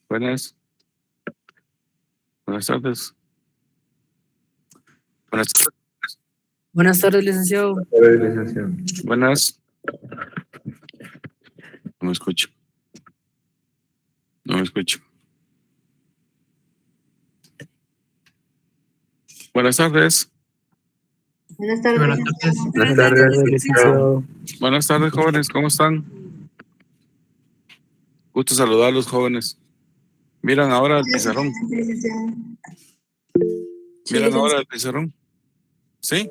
Buenas, buenas tardes. Buenas tardes. Buenas tardes, licenciado. Buenas. No me escucho. No me escucho. Buenas tardes. Buenas tardes. Buenas tardes. Buenas tardes, licenciado. Buenas tardes, jóvenes. ¿Cómo están? Gusto saludarlos, jóvenes. Miran ahora el pizarrón. Miran ahora el pizarrón. ¿Sí?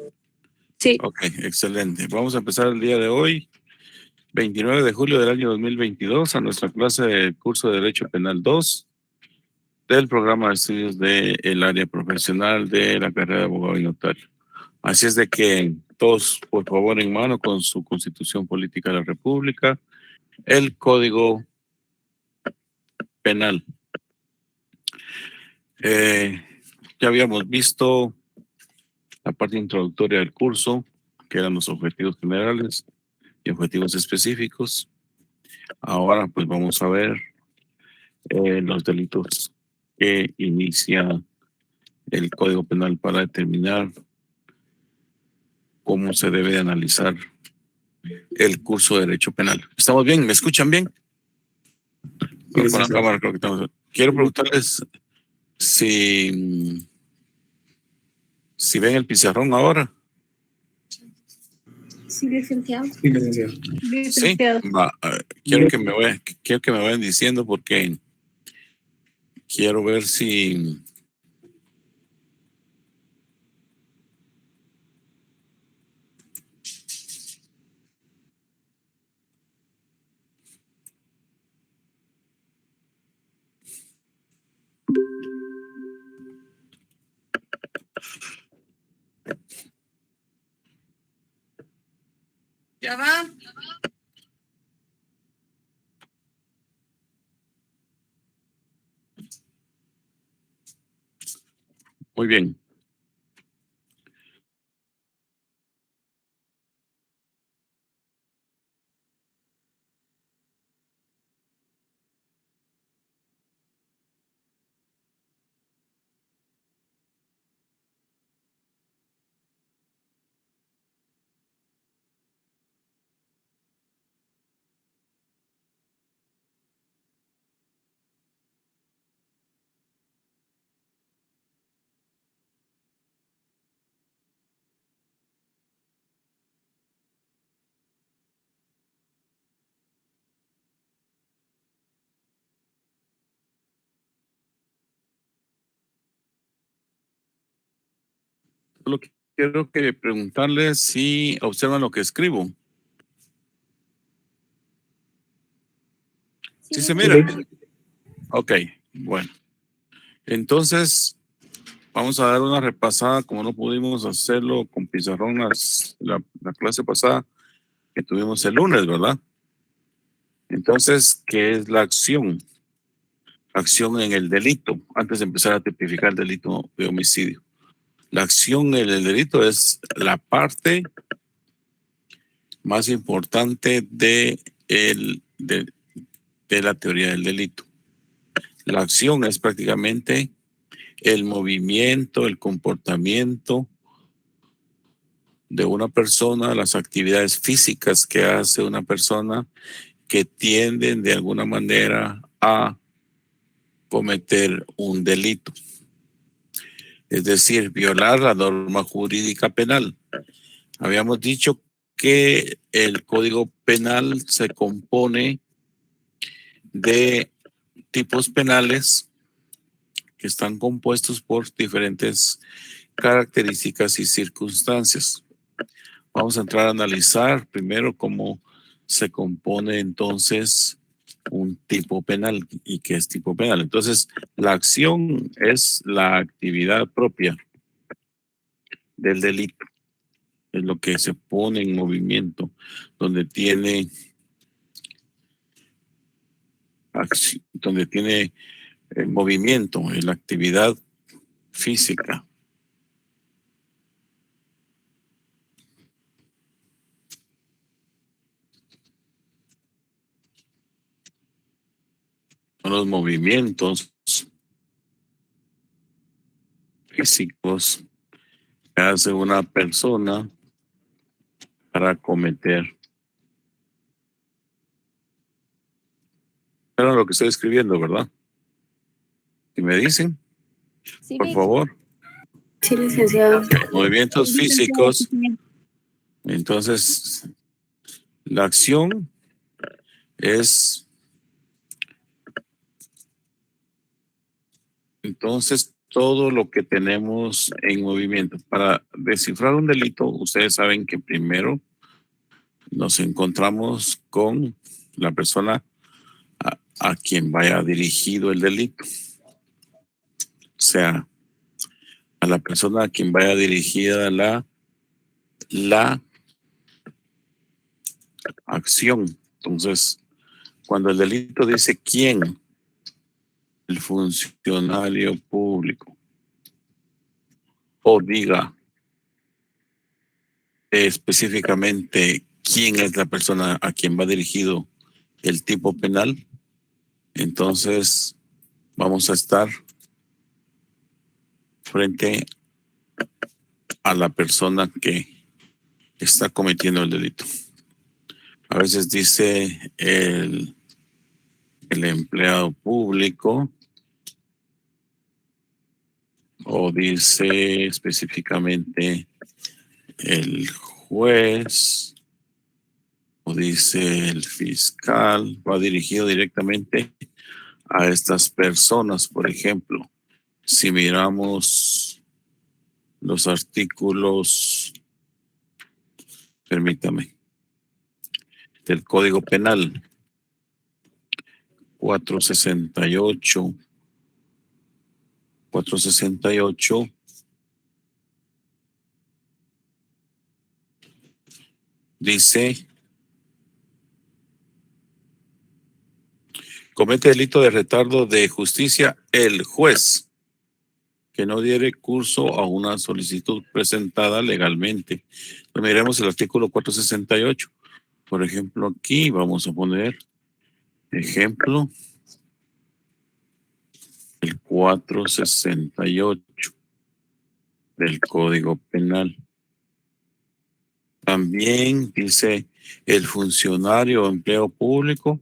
Sí. Ok, excelente. Vamos a empezar el día de hoy, 29 de julio del año 2022, a nuestra clase del curso de Derecho Penal 2 del programa de estudios del área profesional de la carrera de abogado y notario. Así es de que todos, por favor, en mano con su Constitución Política de la República, el Código Penal. Ya habíamos visto la parte introductoria del curso, que eran los objetivos generales y objetivos específicos. Ahora pues vamos a ver los delitos que inicia el Código Penal para determinar cómo se debe de analizar el curso de Derecho Penal. ¿Estamos bien? ¿Me escuchan bien? Con la cámara creo que estamos. Quiero preguntarles si ven el pizarrón ahora. Sí, licenciado. Sí, va, quiero que me vayan diciendo porque quiero ver si Ya va. muy bien. Solo quiero que preguntarles si observan lo que escribo. ¿Sí se mira? Ok, bueno. Entonces, vamos a dar una repasada, como no pudimos hacerlo con pizarrón la clase pasada que tuvimos el lunes, ¿verdad? Entonces, ¿qué es la acción? Acción en el delito, antes de empezar a tipificar el delito de homicidio. La acción en el delito es la parte más importante de la teoría del delito. La acción es prácticamente el movimiento, el comportamiento de una persona, las actividades físicas que hace una persona que tienden de alguna manera a cometer un delito. Es decir, violar la norma jurídica penal. Habíamos dicho que el Código Penal se compone de tipos penales que están compuestos por diferentes características y circunstancias. Vamos a entrar a analizar primero cómo se compone entonces un tipo penal y qué es tipo penal. Entonces, la acción es la actividad propia del delito, es lo que se pone en movimiento, donde tiene movimiento, la actividad física. son los movimientos físicos que hace una persona para cometer. Pero lo que estoy escribiendo, ¿verdad? ¿Y me dicen? Sí, Por favor. sí, licenciado. Movimientos físicos. Entonces, la acción es, entonces, todo lo que tenemos en movimiento. Para descifrar un delito, ustedes saben que primero nos encontramos con la persona a quien vaya dirigido el delito. O sea, a la persona a quien vaya dirigida la acción. Entonces, cuando el delito dice quién, el funcionario público, o diga específicamente quién es la persona a quien va dirigido el tipo penal, entonces vamos a estar frente a la persona que está cometiendo el delito. A veces dice el empleado público, o dice específicamente el juez, o dice el fiscal. Va dirigido directamente a estas personas. Por ejemplo, si miramos los artículos, permítame, del Código Penal 468 dice: comete delito de retardo de justicia el juez que no diere curso a una solicitud presentada legalmente. Pues miremos el artículo 468. Por ejemplo, aquí vamos a poner ejemplo el 468 del Código Penal. También dice el funcionario o empleo público,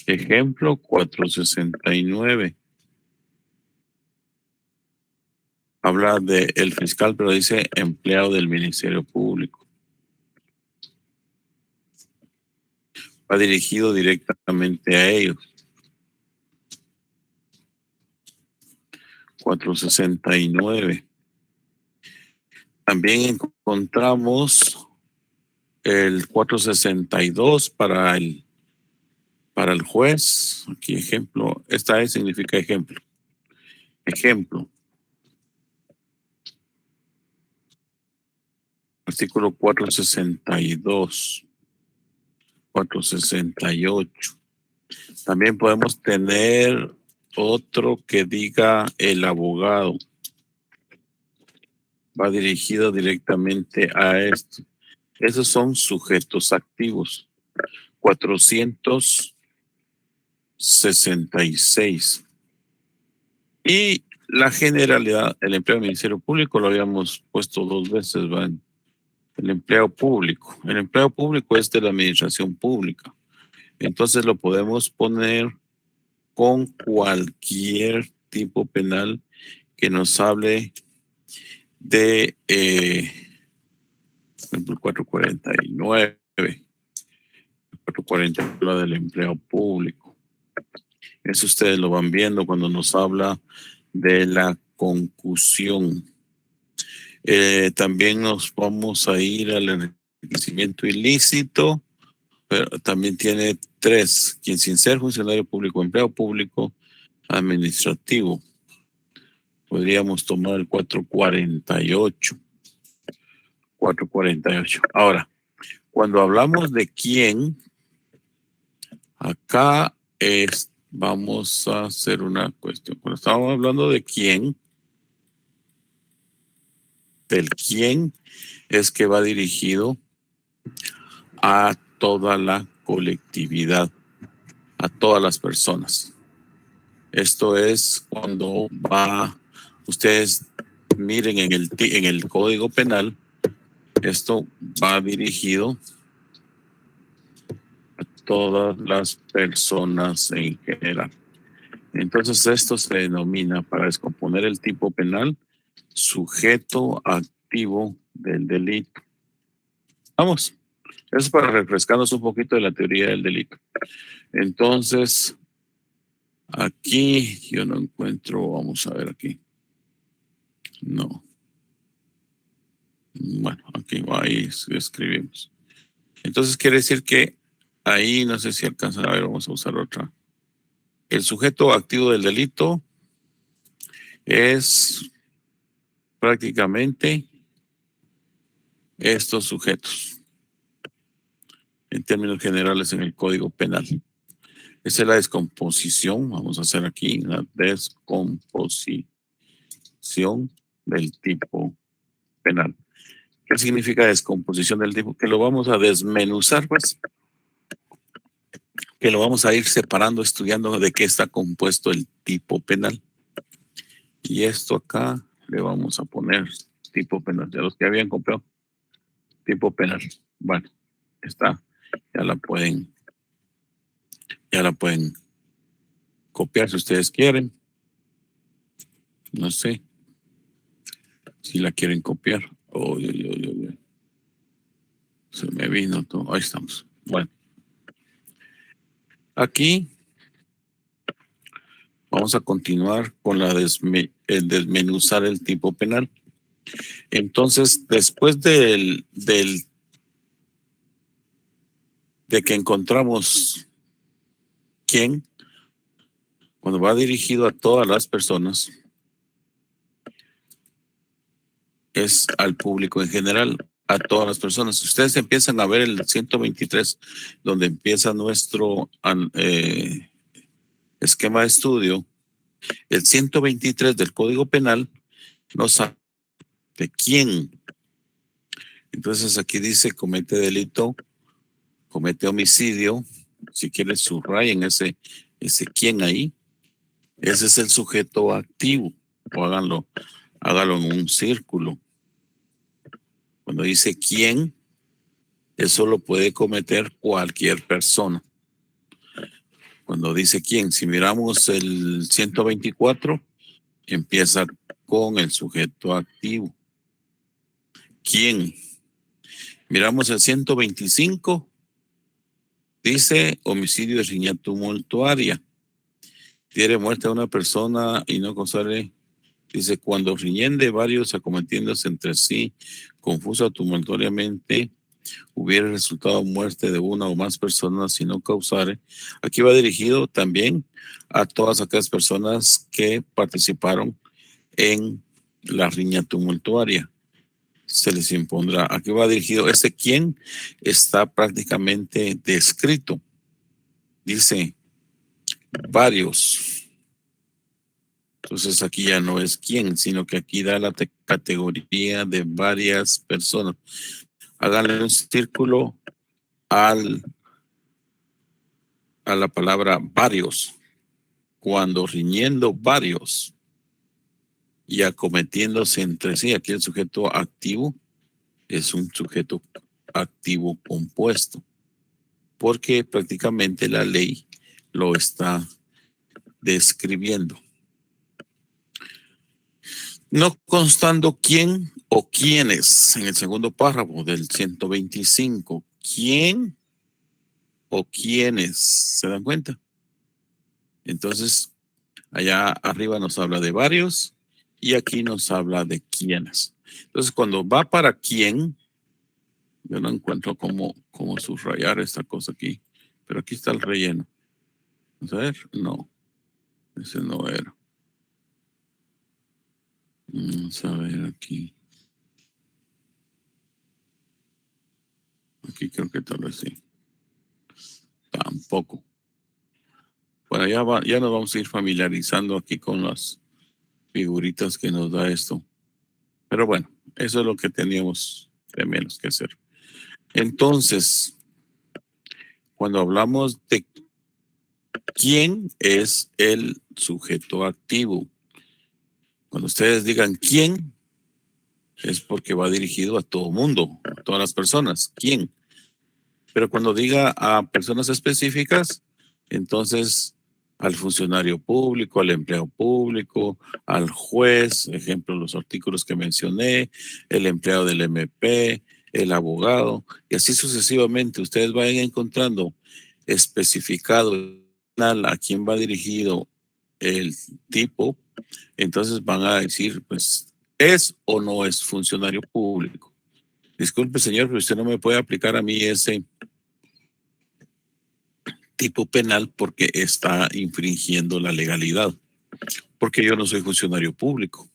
ejemplo 469. Habla de el fiscal, pero dice empleado del Ministerio Público. Va dirigido directamente a ellos. 469. También encontramos el 462 para el juez. Aquí ejemplo. Esta E significa ejemplo. Ejemplo. Artículo 462. 468. También podemos tener otro que diga el abogado. Va dirigido directamente a esto. Esos son sujetos activos. 466. Y la generalidad, el empleo del Ministerio Público lo habíamos puesto 2 veces, ¿va? El empleo público. El empleo público es de la administración pública. Entonces lo podemos poner con cualquier tipo penal que nos hable de por ejemplo, 449. 440 habla del empleo público. Eso ustedes lo van viendo cuando nos habla de la concusión. También nos vamos a ir al enriquecimiento ilícito, pero también tiene 3: quien sin ser funcionario público, empleo público, administrativo. Podríamos tomar el 448. 448. Ahora, cuando hablamos de quién, acá vamos a hacer una cuestión. Cuando estamos hablando de quién, del quién es que va dirigido a toda la colectividad, a todas las personas. Esto es cuando ustedes miren en el Código Penal, esto va dirigido a todas las personas en general. Entonces esto se denomina, para descomponer el tipo penal, sujeto activo del delito. Vamos, eso es para refrescarnos un poquito de la teoría del delito. Entonces, aquí yo no encuentro, vamos a ver aquí. No. Bueno, aquí ahí escribimos. Entonces quiere decir que ahí, no sé si alcanzan a ver, vamos a usar otra. El sujeto activo del delito es prácticamente estos sujetos, en términos generales en el Código Penal. Esa es la descomposición. Vamos a hacer aquí una descomposición del tipo penal. ¿Qué significa descomposición del tipo? Que lo vamos a desmenuzar, pues. Que lo vamos a ir separando, estudiando de qué está compuesto el tipo penal. Y esto acá le vamos a poner tipo penal. De los que habían comprado, tipo penal. Bueno, está. Ya la pueden copiar si ustedes quieren. No sé si la quieren copiar. Se me vino todo. Ahí estamos. Bueno. Aquí vamos a continuar con el desmenuzar el tipo penal. Entonces, después de que encontramos quién, cuando va dirigido a todas las personas, es al público en general, a todas las personas. Ustedes empiezan a ver el 123, donde empieza nuestro esquema de estudio. El 123 del Código Penal nos habla de quién. Entonces aquí dice comete delito, comete homicidio. Si quieres subrayen ese quién ahí. Ese es el sujeto activo. O háganlo en un círculo. Cuando dice quién, eso lo puede cometer cualquier persona. Cuando dice quién, si miramos el 124, empieza con el sujeto activo. ¿Quién? Miramos el 125, dice homicidio de riña tumultuaria. Diere muerte a una persona y no causarle. Dice, cuando riñen de varios acometiéndose entre sí, confusa tumultuariamente, hubiera resultado muerte de una o más personas y no causare. Aquí va dirigido también a todas aquellas personas que participaron en la riña tumultuaria. Se les impondrá. Aquí va dirigido. Ese quién está prácticamente descrito. Dice varios. Entonces aquí ya no es quién, sino que aquí da la categoría de varias personas. Háganle un círculo a la palabra varios. Cuando riñendo varios y acometiéndose entre sí, aquí el sujeto activo es un sujeto activo compuesto, porque prácticamente la ley lo está describiendo. No constando quién o quiénes, en el segundo párrafo del 125, quién o quiénes, ¿se dan cuenta? Entonces, allá arriba nos habla de varios y aquí nos habla de quiénes. Entonces, cuando va para quién, yo no encuentro cómo subrayar esta cosa aquí, pero aquí está el relleno. Vamos a ver, no, ese no era. Vamos a ver aquí. Aquí creo que tal vez sí. Tampoco. Bueno, ya nos vamos a ir familiarizando aquí con las figuritas que nos da esto. Pero bueno, eso es lo que teníamos de menos que hacer. Entonces, cuando hablamos de ¿Quién es el sujeto activo? Cuando ustedes digan quién, es porque va dirigido a todo mundo, a todas las personas. ¿Quién? Pero cuando diga a personas específicas, entonces al funcionario público, al empleado público, al juez, ejemplo, los artículos que mencioné, el empleado del MP, el abogado, y así sucesivamente. Ustedes vayan encontrando especificado a quién va dirigido el tipo, entonces van a decir, pues, ¿es o no es funcionario público? Disculpe, señor, pero usted no me puede aplicar a mí ese tipo penal porque está infringiendo la legalidad, porque yo no soy funcionario público.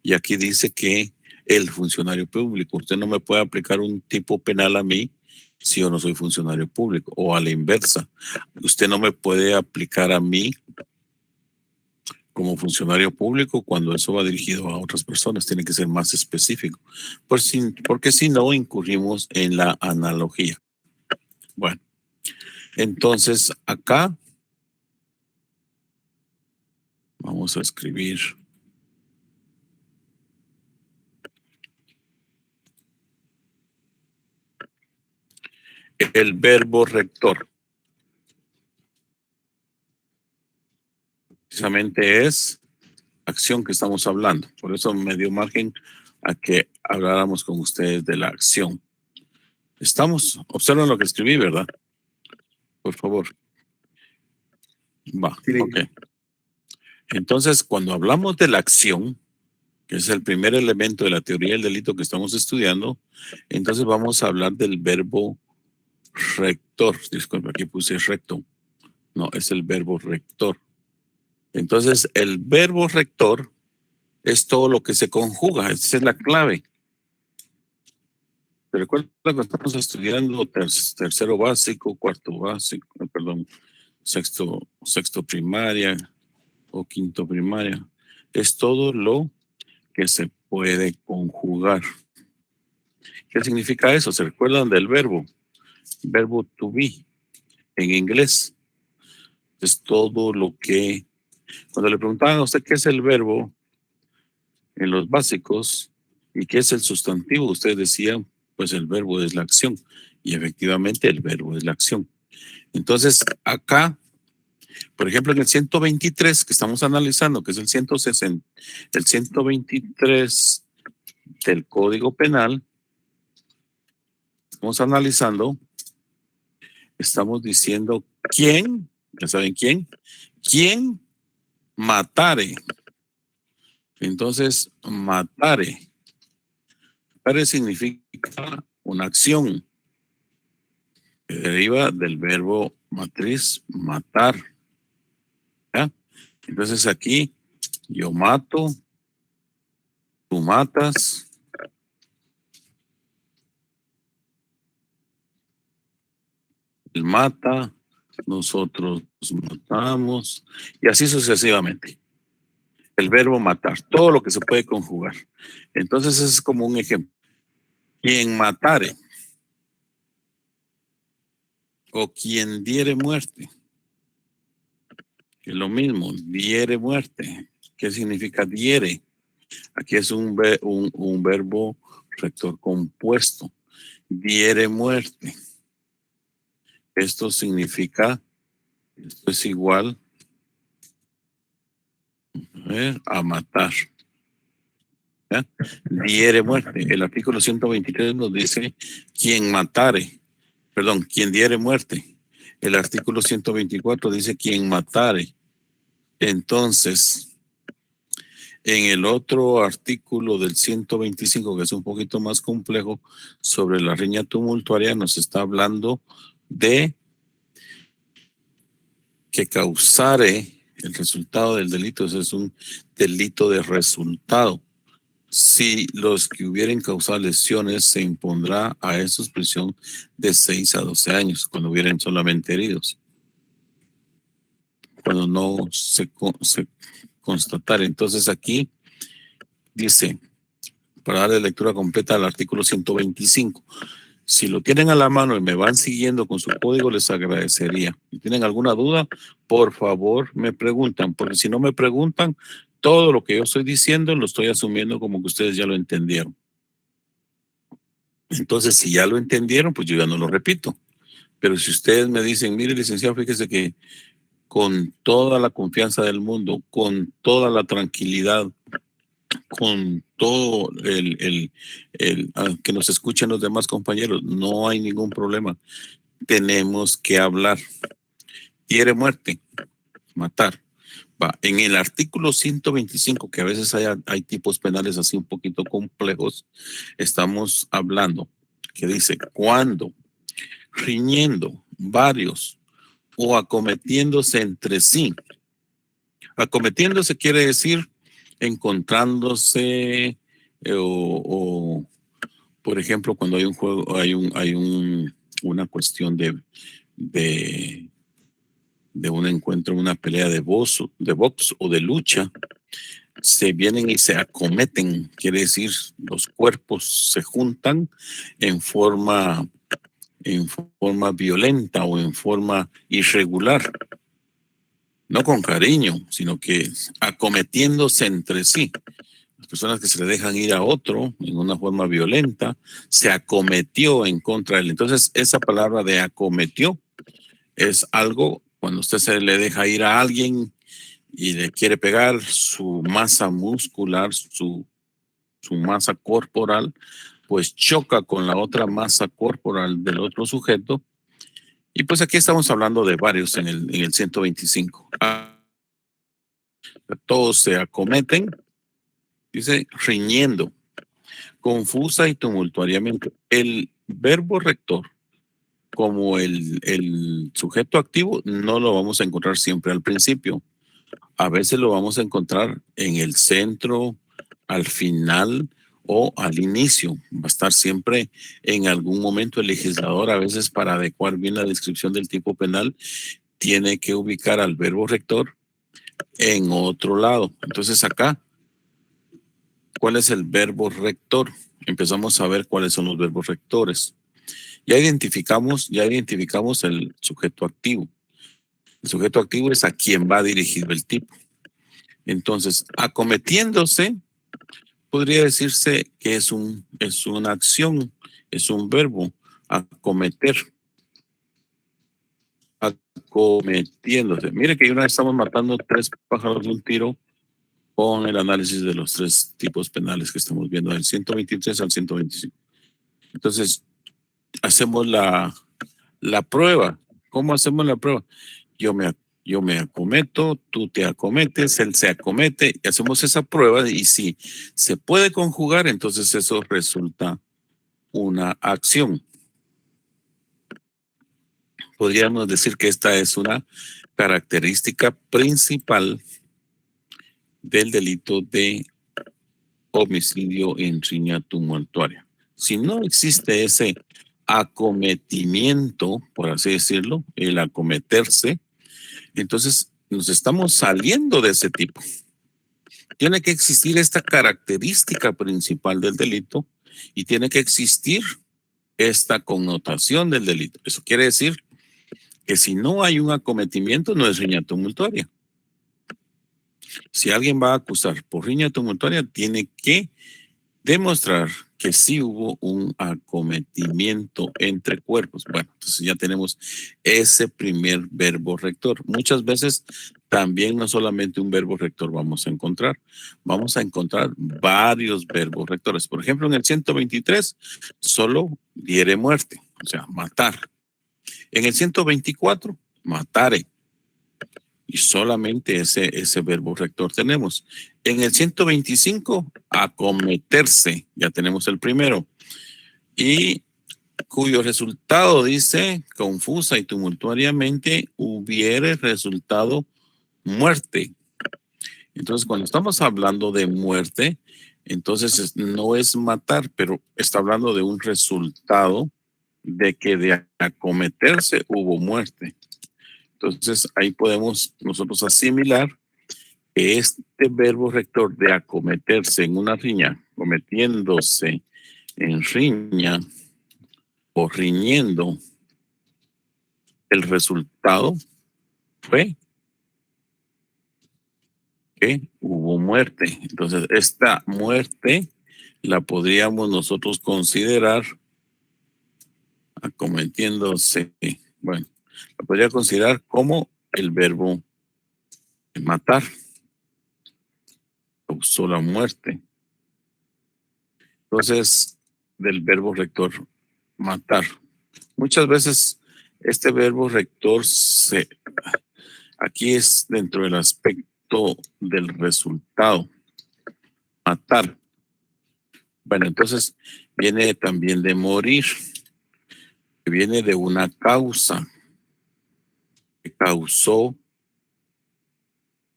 Y aquí dice que el funcionario público, usted no me puede aplicar un tipo penal a mí si yo no soy funcionario público, o a la inversa. Usted no me puede aplicar a mí como funcionario público cuando eso va dirigido a otras personas. Tiene que ser más específico, porque si no incurrimos en la analogía. Bueno, entonces acá vamos a escribir el verbo rector. Precisamente es acción que estamos hablando. Por eso me dio margen a que habláramos con ustedes de la acción. Observan lo que escribí, ¿verdad? Por favor. Va, Sí. ok. Entonces, cuando hablamos de la acción, que es el primer elemento de la teoría del delito que estamos estudiando, entonces vamos a hablar del verbo rector. Disculpe, aquí puse recto. No, es el verbo rector. Entonces, el verbo rector es todo lo que se conjuga. Esa es la clave. ¿Se recuerda cuando estamos estudiando tercero básico, cuarto básico, perdón, sexto primaria o quinto primaria? Es todo lo que se puede conjugar. ¿Qué significa eso? ¿Se recuerdan del verbo? Verbo to be en inglés. Es todo lo que... Cuando le preguntaban a usted qué es el verbo en los básicos y qué es el sustantivo, usted decía, pues el verbo es la acción. Y efectivamente el verbo es la acción. Entonces, acá, por ejemplo, en el 123 que estamos analizando, que es el 123 del Código Penal, estamos analizando, estamos diciendo quién, ya saben quién matare. Entonces, matare significa una acción que deriva del verbo matriz matar. ¿Ya? Entonces aquí yo mato, tú matas, él mata, nosotros matamos y así sucesivamente. El verbo matar, todo lo que se puede conjugar. Entonces es como un ejemplo. Quien matare o quien diere muerte. Es lo mismo, diere muerte. ¿Qué significa diere? Aquí es un verbo rector compuesto. Diere muerte. Esto significa, esto es igual a matar. ¿Ya? Diere muerte. El artículo 123 nos dice quien matare, perdón, quien diere muerte. El artículo 124 dice quien matare. Entonces, en el otro artículo del 125, que es un poquito más complejo, sobre la riña tumultuaria, nos está hablando de que causare el resultado del delito. Ese es un delito de resultado. Si los que hubieren causado lesiones, se impondrá a esos prisión de 6 a 12 años, cuando hubieran solamente heridos. Cuando no se constatara. Entonces aquí dice, para darle lectura completa al artículo 125, Si lo tienen a la mano y me van siguiendo con su código, les agradecería. Si tienen alguna duda, por favor me preguntan, porque si no me preguntan, todo lo que yo estoy diciendo lo estoy asumiendo como que ustedes ya lo entendieron. Entonces, si ya lo entendieron, pues yo ya no lo repito. Pero si ustedes me dicen, mire, licenciado, fíjese que con toda la confianza del mundo, con toda la tranquilidad, con todo que nos escuchen los demás compañeros, no hay ningún problema. Tenemos que hablar. Quiere muerte, matar. Va. En el artículo 125, que a veces hay tipos penales así un poquito complejos, estamos hablando que dice, cuando riñendo varios o acometiéndose entre sí. Acometiéndose quiere decir encontrándose o, por ejemplo, cuando hay un juego, una cuestión de un encuentro, una pelea de box o de lucha, se vienen y se acometen, quiere decir los cuerpos se juntan en forma violenta o en forma irregular, no con cariño, sino que acometiéndose entre sí. Las personas que se le dejan ir a otro en una forma violenta, se acometió en contra de él. Entonces, esa palabra de acometió es algo, cuando usted se le deja ir a alguien y le quiere pegar, su masa muscular, su masa corporal, pues choca con la otra masa corporal del otro sujeto. Y pues aquí estamos hablando de varios en el 125. Todos se acometen, dice riñendo, confusa y tumultuariamente. El verbo rector, como el sujeto activo, no lo vamos a encontrar siempre al principio. A veces lo vamos a encontrar en el centro, al final o al inicio. Va a estar siempre en algún momento el legislador, a veces para adecuar bien la descripción del tipo penal, tiene que ubicar al verbo rector en otro lado. Entonces acá, ¿cuál es el verbo rector? Empezamos a ver cuáles son los verbos rectores. Ya identificamos el sujeto activo. El sujeto activo es a quien va dirigido el tipo. Entonces, acometiéndose, podría decirse que es una acción, es un verbo, acometer. Acometiéndose. Mire que una vez estamos matando 3 pájaros de un tiro con el análisis de los 3 tipos penales que estamos viendo, del 123 al 125. Entonces, hacemos la prueba. ¿Cómo hacemos la prueba? Yo me acometo, tú te acometes, él se acomete, y hacemos esa prueba y si se puede conjugar, entonces eso resulta una acción. Podríamos decir que esta es una característica principal del delito de homicidio en riña tumultuaria. Si no existe ese acometimiento, por así decirlo, el acometerse, entonces nos estamos saliendo de ese tipo. Tiene que existir esta característica principal del delito y tiene que existir esta connotación del delito. Eso quiere decir que si no hay un acometimiento, no es riña tumultuaria. Si alguien va a acusar por riña tumultuaria, tiene que demostrar que sí hubo un acometimiento entre cuerpos. Bueno, entonces ya tenemos ese primer verbo rector. Muchas veces también no solamente un verbo rector vamos a encontrar varios verbos rectores. Por ejemplo, en el 123 solo diere muerte, o sea, matar. En el 124, matare. Y solamente ese verbo rector tenemos. En el 125, acometerse. Ya tenemos el primero. Y cuyo resultado dice, confusa y tumultuariamente, hubiere resultado muerte. Entonces, cuando estamos hablando de muerte, entonces no es matar, pero está hablando de un resultado de que de acometerse hubo muerte. Entonces, ahí podemos nosotros asimilar que este verbo rector de acometerse en una riña, cometiéndose en riña, o riñendo, el resultado fue que hubo muerte. Entonces, esta muerte la podríamos nosotros considerar acometiéndose, bueno, la podría considerar como el verbo matar, causó la muerte. Entonces, del verbo rector, matar. Muchas veces este verbo rector aquí es dentro del aspecto del resultado, matar. Bueno, entonces viene también de morir, que viene de una causa, que causó,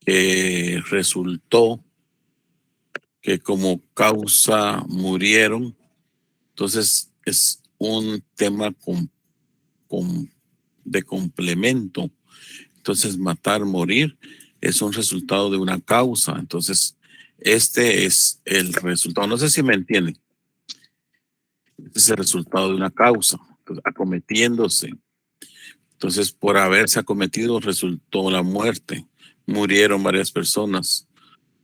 que resultó, que como causa murieron. Entonces es un tema de complemento. Entonces matar, morir es un resultado de una causa. Entonces este es el resultado. No sé si me entienden. Este es el resultado de una causa, entonces, acometiéndose. Entonces, por haberse acometido, resultó la muerte. Murieron varias personas.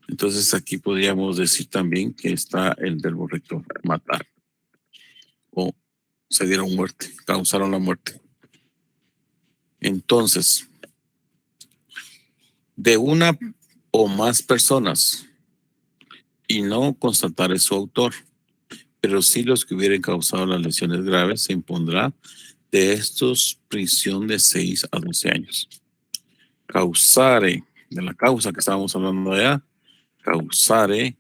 Entonces, aquí podríamos decir también que está el verbo rector, matar. O se dieron muerte, causaron la muerte. Entonces, de una o más personas, y no constatar es su autor, pero sí los que hubieran causado las lesiones graves, se impondrá de estos prisión de 6 a 12 años. Causare, de la causa que estábamos hablando allá, causare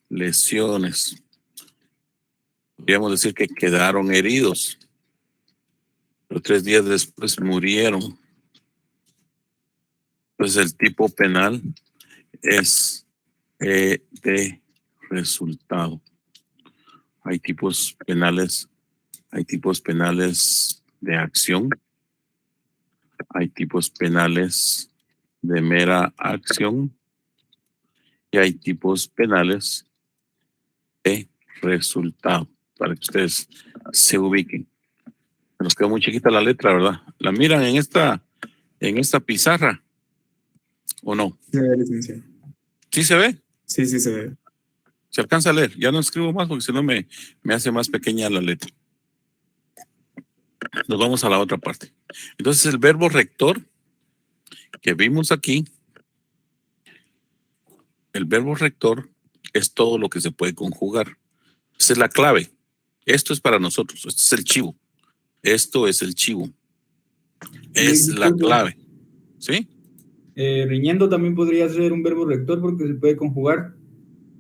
lesiones. Podríamos decir que quedaron heridos, pero 3 días después murieron. Pues el tipo penal es de resultado. Hay tipos penales de acción, hay tipos penales de mera acción y hay tipos penales de resultado, para que ustedes se ubiquen. Nos quedó muy chiquita la letra, ¿verdad? ¿La miran en esta pizarra o no? Se ve, licenciado. ¿Sí se ve? Sí, sí se ve. ¿Se alcanza a leer? Ya no escribo más porque si no me hace más pequeña la letra. Nos vamos a la otra parte. Entonces el verbo rector que vimos aquí, el verbo rector es todo lo que se puede conjugar. Esa es la clave. Esto es para nosotros. Esto es el chivo. Esto es el chivo. Es la clave. ¿Sí? Riñendo también podría ser un verbo rector porque se puede conjugar.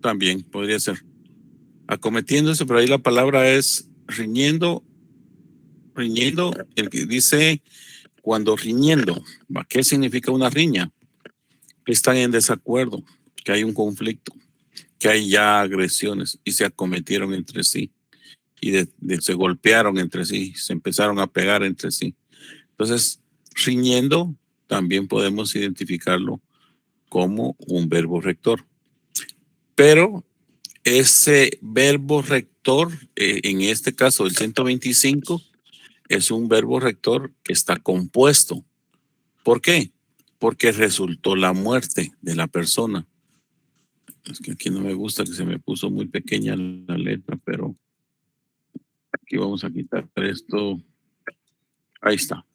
También podría ser. Acometiéndose, pero ahí la palabra es riñendo. Riñendo, el que dice cuando riñendo. ¿Qué significa una riña? Que están en desacuerdo, que hay un conflicto, que hay ya agresiones y se acometieron entre sí y se golpearon entre sí, se empezaron a pegar entre sí. Entonces, riñendo también podemos identificarlo como un verbo rector. Pero ese verbo rector, en este caso el 125, es un verbo rector que está compuesto. ¿Por qué? Porque resultó la muerte de la persona. Es que aquí no me gusta, que se me puso muy pequeña la letra, pero aquí vamos a quitar esto. Ahí está.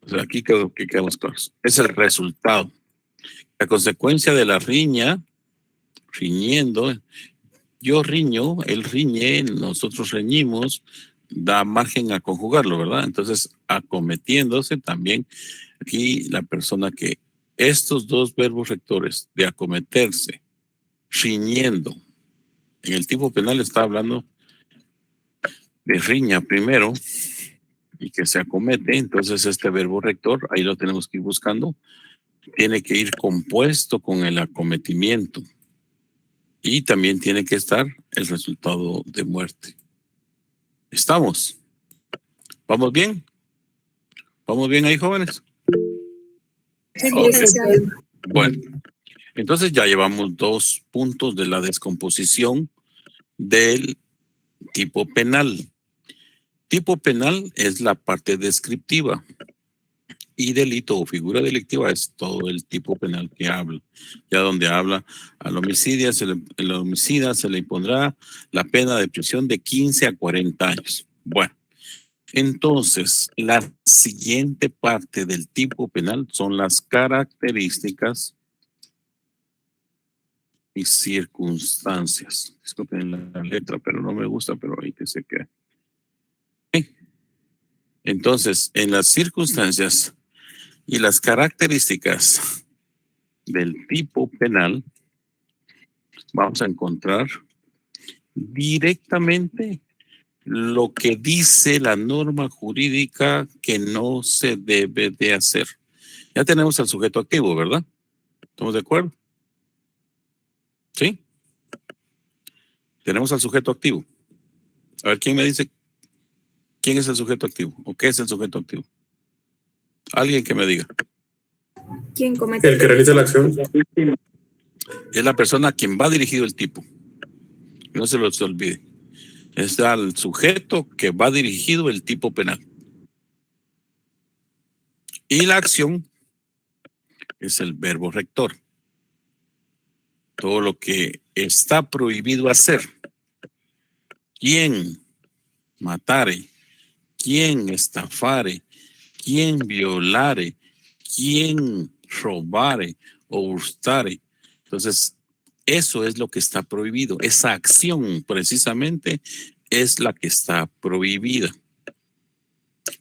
O sea, aquí quedamos claros. Es el resultado. La consecuencia de la riña, riñendo, yo riño, él riñe, nosotros reñimos, da margen a conjugarlo, ¿verdad? Entonces, acometiéndose también, aquí la persona que estos dos verbos rectores de acometerse, riñendo, en el tipo penal está hablando de riña primero y que se acomete, entonces este verbo rector, ahí lo tenemos que ir buscando, tiene que ir compuesto con el acometimiento y también tiene que estar el resultado de muerte. ¿Estamos? ¿Vamos bien? ¿Vamos bien ahí, jóvenes? Sí, Okay. licenciado. Bueno, entonces ya llevamos 2 puntos de la descomposición del tipo penal. Tipo penal es la parte descriptiva y delito o figura delictiva es todo el tipo penal que habla. Ya donde habla al homicida, el homicida se le impondrá la pena de prisión de 15 a 40 años. Bueno, entonces la siguiente parte del tipo penal son las características y circunstancias. Disculpen la letra, pero no me gusta, pero ahí que se queda. Entonces, en las circunstancias y las características del tipo penal, vamos a encontrar directamente lo que dice la norma jurídica que no se debe de hacer. Ya tenemos al sujeto activo, ¿verdad? ¿Estamos de acuerdo? ¿Sí? Tenemos al sujeto activo. A ver, ¿quién me dice quién es el sujeto activo o qué es el sujeto activo? Alguien que me diga. ¿Quién comete? El que realiza la acción. Es la persona a quien va dirigido el tipo. No se los olvide. Es al sujeto que va dirigido el tipo penal. Y la acción es el verbo rector. Todo lo que está prohibido hacer. Quien matare, quien estafare, quien violare, quien robare o hurtare. Entonces, eso es lo que está prohibido. Esa acción precisamente es la que está prohibida.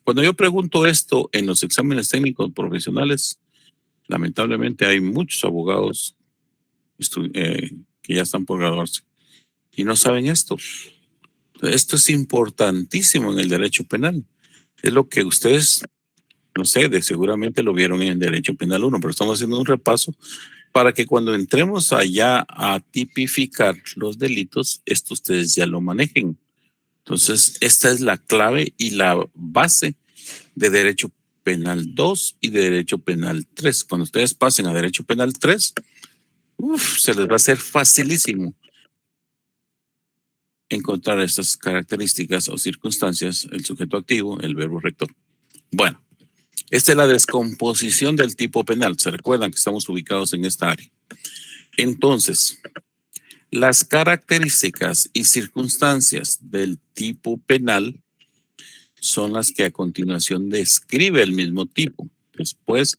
Cuando yo pregunto esto en los exámenes técnicos profesionales, lamentablemente hay muchos abogados que ya están por graduarse y no saben esto. Esto es importantísimo en el derecho penal. Es lo que ustedes, no sé, seguramente lo vieron en el derecho penal 1, pero estamos haciendo un repaso para que cuando entremos allá a tipificar los delitos, esto ustedes ya lo manejen. Entonces, esta es la clave y la base de Derecho Penal 2 y de Derecho Penal 3. Cuando ustedes pasen a Derecho Penal 3, se les va a hacer facilísimo encontrar estas características o circunstancias, el sujeto activo, el verbo rector. Bueno, esta es la descomposición del tipo penal. Se recuerdan que estamos ubicados en esta área. Entonces, las características y circunstancias del tipo penal son las que a continuación describe el mismo tipo, después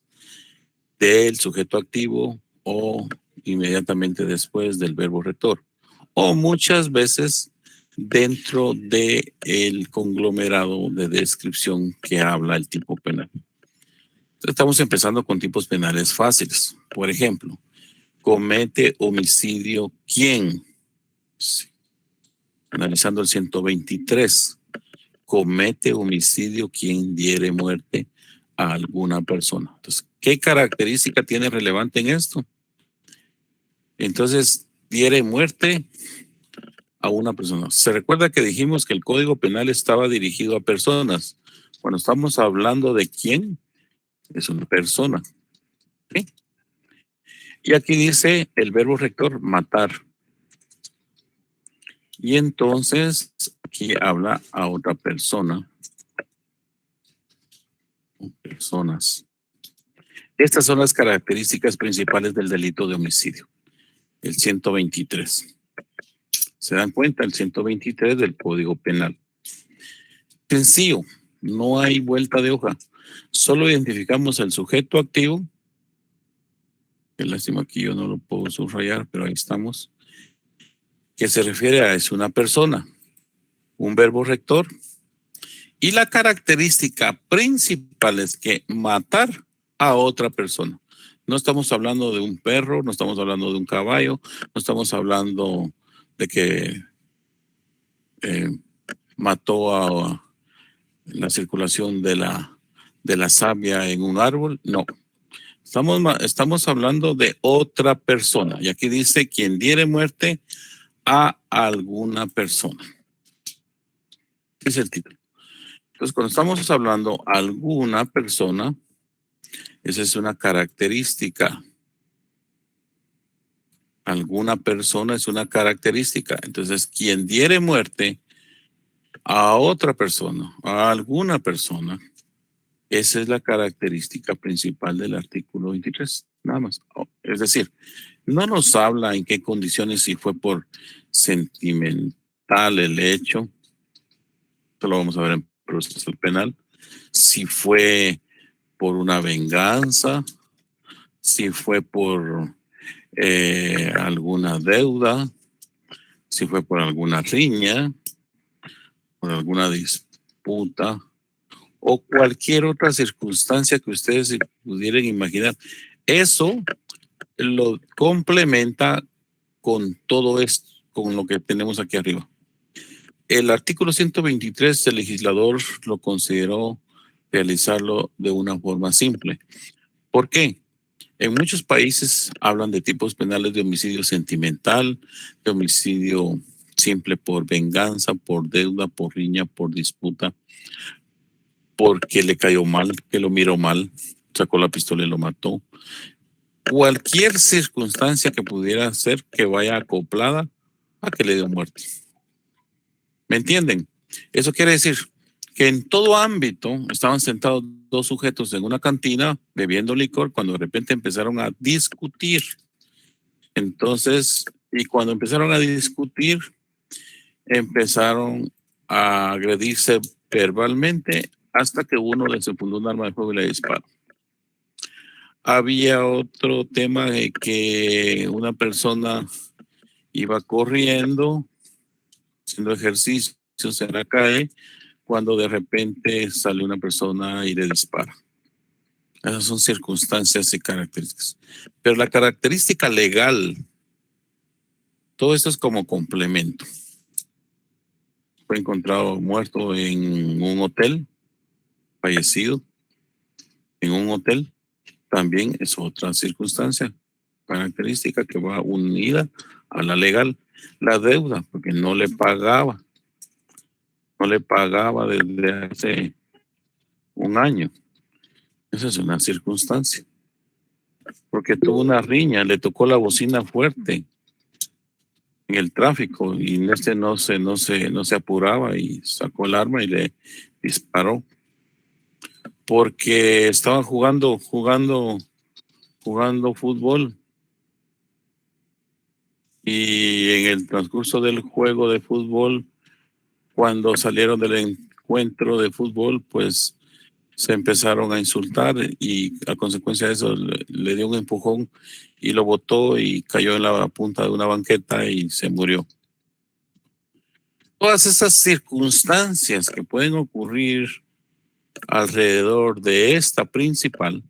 del sujeto activo o inmediatamente después del verbo rector, o muchas veces dentro del conglomerado de descripción que habla el tipo penal. Estamos empezando con tipos penales fáciles. Por ejemplo, comete homicidio ¿quién? Sí. Analizando el 123. Comete homicidio quien diere muerte a alguna persona. Entonces, ¿qué característica tiene relevante en esto? Entonces, diere muerte a una persona. Se recuerda que dijimos que el Código Penal estaba dirigido a personas. Cuando estamos hablando de quién, es una persona. ¿Sí? Y aquí dice el verbo rector, matar. Y entonces aquí habla a otra persona. Personas. Estas son las características principales del delito de homicidio. El 123. ¿Se dan cuenta? El 123 del Código Penal. Sencillo, no hay vuelta de hoja. Solo identificamos el sujeto activo. Qué lástima que yo no lo puedo subrayar, pero ahí estamos. Que se refiere a es una persona, un verbo rector. Y la característica principal es que matar a otra persona. No estamos hablando de un perro, no estamos hablando de un caballo, no estamos hablando de que mató a la circulación de la savia en un árbol. No. Estamos hablando de otra persona. Y aquí dice quien diere muerte a alguna persona. Ese es el título. Entonces, cuando estamos hablando alguna persona, esa es una característica. Alguna persona es una característica. Entonces, quien diere muerte a otra persona, a alguna persona. Esa es la característica principal del artículo 23, nada más. Es decir, no nos habla en qué condiciones, si fue por sentimental el hecho, esto lo vamos a ver en proceso penal, si fue por una venganza, si fue por alguna deuda, si fue por alguna riña, por alguna disputa o cualquier otra circunstancia que ustedes se pudieran imaginar. Eso lo complementa con todo esto, con lo que tenemos aquí arriba. El artículo 123 del legislador lo consideró realizarlo de una forma simple. ¿Por qué? En muchos países hablan de tipos penales de homicidio sentimental, de homicidio simple por venganza, por deuda, por riña, por disputa, porque le cayó mal, que lo miró mal, sacó la pistola y lo mató. Cualquier circunstancia que pudiera ser que vaya acoplada a que le dio muerte. ¿Me entienden? Eso quiere decir que en todo ámbito estaban sentados dos sujetos en una cantina bebiendo licor cuando de repente empezaron a discutir. Entonces, y cuando empezaron a discutir, empezaron a agredirse verbalmente hasta que uno les empuñó un arma de fuego y le disparó. Había otro tema de que una persona iba corriendo, haciendo ejercicio, se la cae, cuando de repente sale una persona y le dispara. Esas son circunstancias y características. Pero la característica legal, todo esto es como complemento. Fue encontrado muerto en un hotel, fallecido en un hotel. También es otra circunstancia, característica que va unida a la legal. La deuda, porque no le pagaba desde hace un año. Esa es una circunstancia. Porque tuvo una riña, le tocó la bocina fuerte en el tráfico y no se apuraba y sacó el arma y le disparó. Porque estaban jugando fútbol y en el transcurso del juego de fútbol, cuando salieron del encuentro de fútbol, pues se empezaron a insultar y a consecuencia de eso le dio un empujón y lo botó y cayó en la punta de una banqueta y se murió. Todas esas circunstancias que pueden ocurrir alrededor de esta principal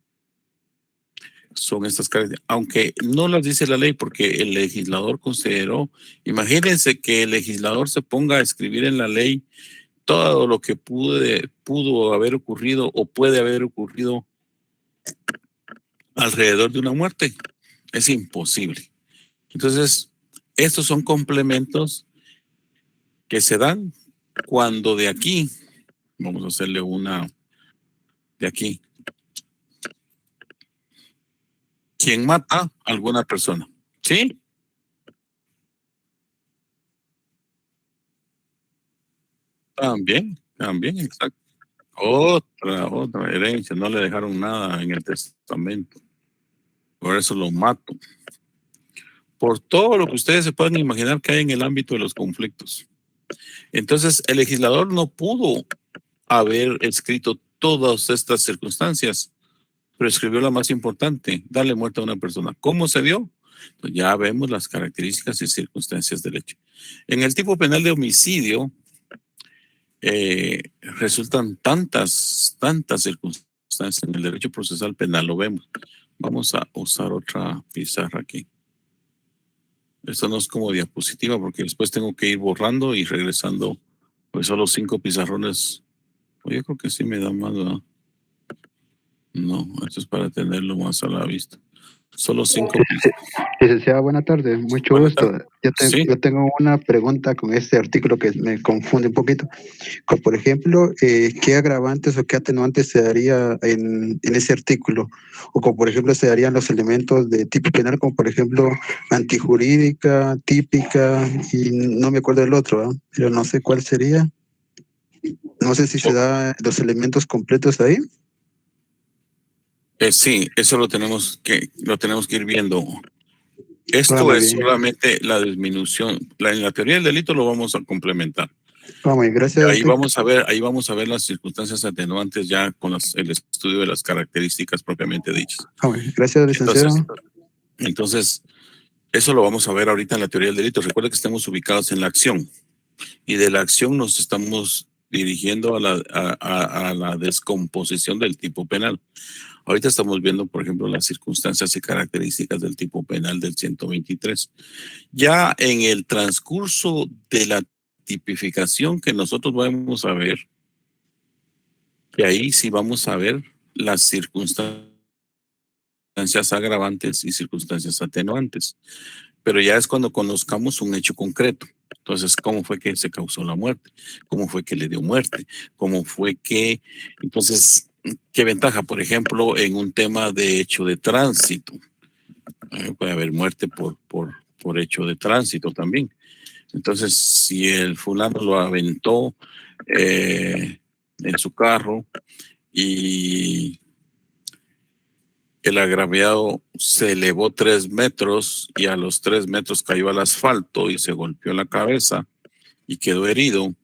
son estas características, aunque no las dice la ley porque el legislador consideró, imagínense que el legislador se ponga a escribir en la ley todo lo que pudo haber ocurrido o puede haber ocurrido alrededor de una muerte. Es imposible. Entonces, estos son complementos que se dan cuando de aquí, vamos a hacerle una de aquí, quien mata a alguna persona, ¿sí? También, exacto. Otra herencia, no le dejaron nada en el testamento. Por eso lo mato. Por todo lo que ustedes se pueden imaginar que hay en el ámbito de los conflictos. Entonces, el legislador no pudo haber escrito todas estas circunstancias, pero escribió la más importante, darle muerte a una persona. ¿Cómo se dio? Pues ya vemos las características y circunstancias del hecho. En el tipo penal de homicidio, resultan tantas circunstancias en el derecho procesal penal, lo vemos. Vamos a usar otra pizarra aquí. Esto no es como diapositiva porque después tengo que ir borrando y regresando. Pues solo 5 pizarrones. Yo creo que sí me da más, ¿verdad? No, esto es para tenerlo más a la vista. Solo 5 pizarrones. Licenciada, buena tarde, mucho Buenas gusto. tardes. Sí. Yo tengo una pregunta con este artículo que me confunde un poquito. Por ejemplo, ¿qué agravantes o qué atenuantes se daría en ese artículo? O como por ejemplo se darían los elementos de tipo penal, como por ejemplo antijurídica, típica, y no me acuerdo del otro, ¿eh? Pero no sé cuál sería. No sé si se da los elementos completos ahí. Sí, eso lo tenemos que ir viendo. Esto Muy es bien. solamente la disminución. En la teoría del delito lo vamos a complementar. Muy bien, gracias. Ahí vamos a ver las circunstancias atenuantes ya con el estudio de las características propiamente dichas. Muy bien, gracias, licenciado. Entonces, eso lo vamos a ver ahorita en la teoría del delito. Recuerda que estamos ubicados en la acción y de la acción nos estamos dirigiendo a la descomposición del tipo penal. Ahorita estamos viendo, por ejemplo, las circunstancias y características del tipo penal del 123. Ya en el transcurso de la tipificación que nosotros vamos a ver, que ahí sí vamos a ver las circunstancias agravantes y circunstancias atenuantes. Pero ya es cuando conozcamos un hecho concreto. Entonces, ¿cómo fue que se causó la muerte? ¿Cómo fue que le dio muerte? ¿Cómo fue que... Entonces, ¿qué ventaja? Por ejemplo, en un tema de hecho de tránsito. Puede haber muerte por hecho de tránsito también. Entonces, si el fulano lo aventó en su carro y el agraviado se elevó 3 metros y a los 3 metros cayó al asfalto y se golpeó la cabeza y quedó herido,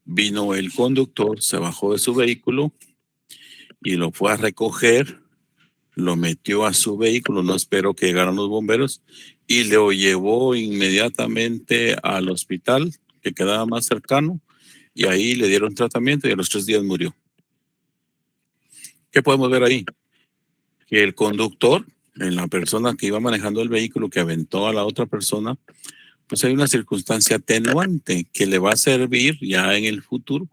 vino el conductor, se bajó de su vehículo y lo fue a recoger, lo metió a su vehículo, no esperó que llegaran los bomberos y lo llevó inmediatamente al hospital que quedaba más cercano y ahí le dieron tratamiento y a los 3 días murió. ¿Qué podemos ver ahí? Que el conductor, en la persona que iba manejando el vehículo que aventó a la otra persona, pues hay una circunstancia atenuante que le va a servir ya en el futuro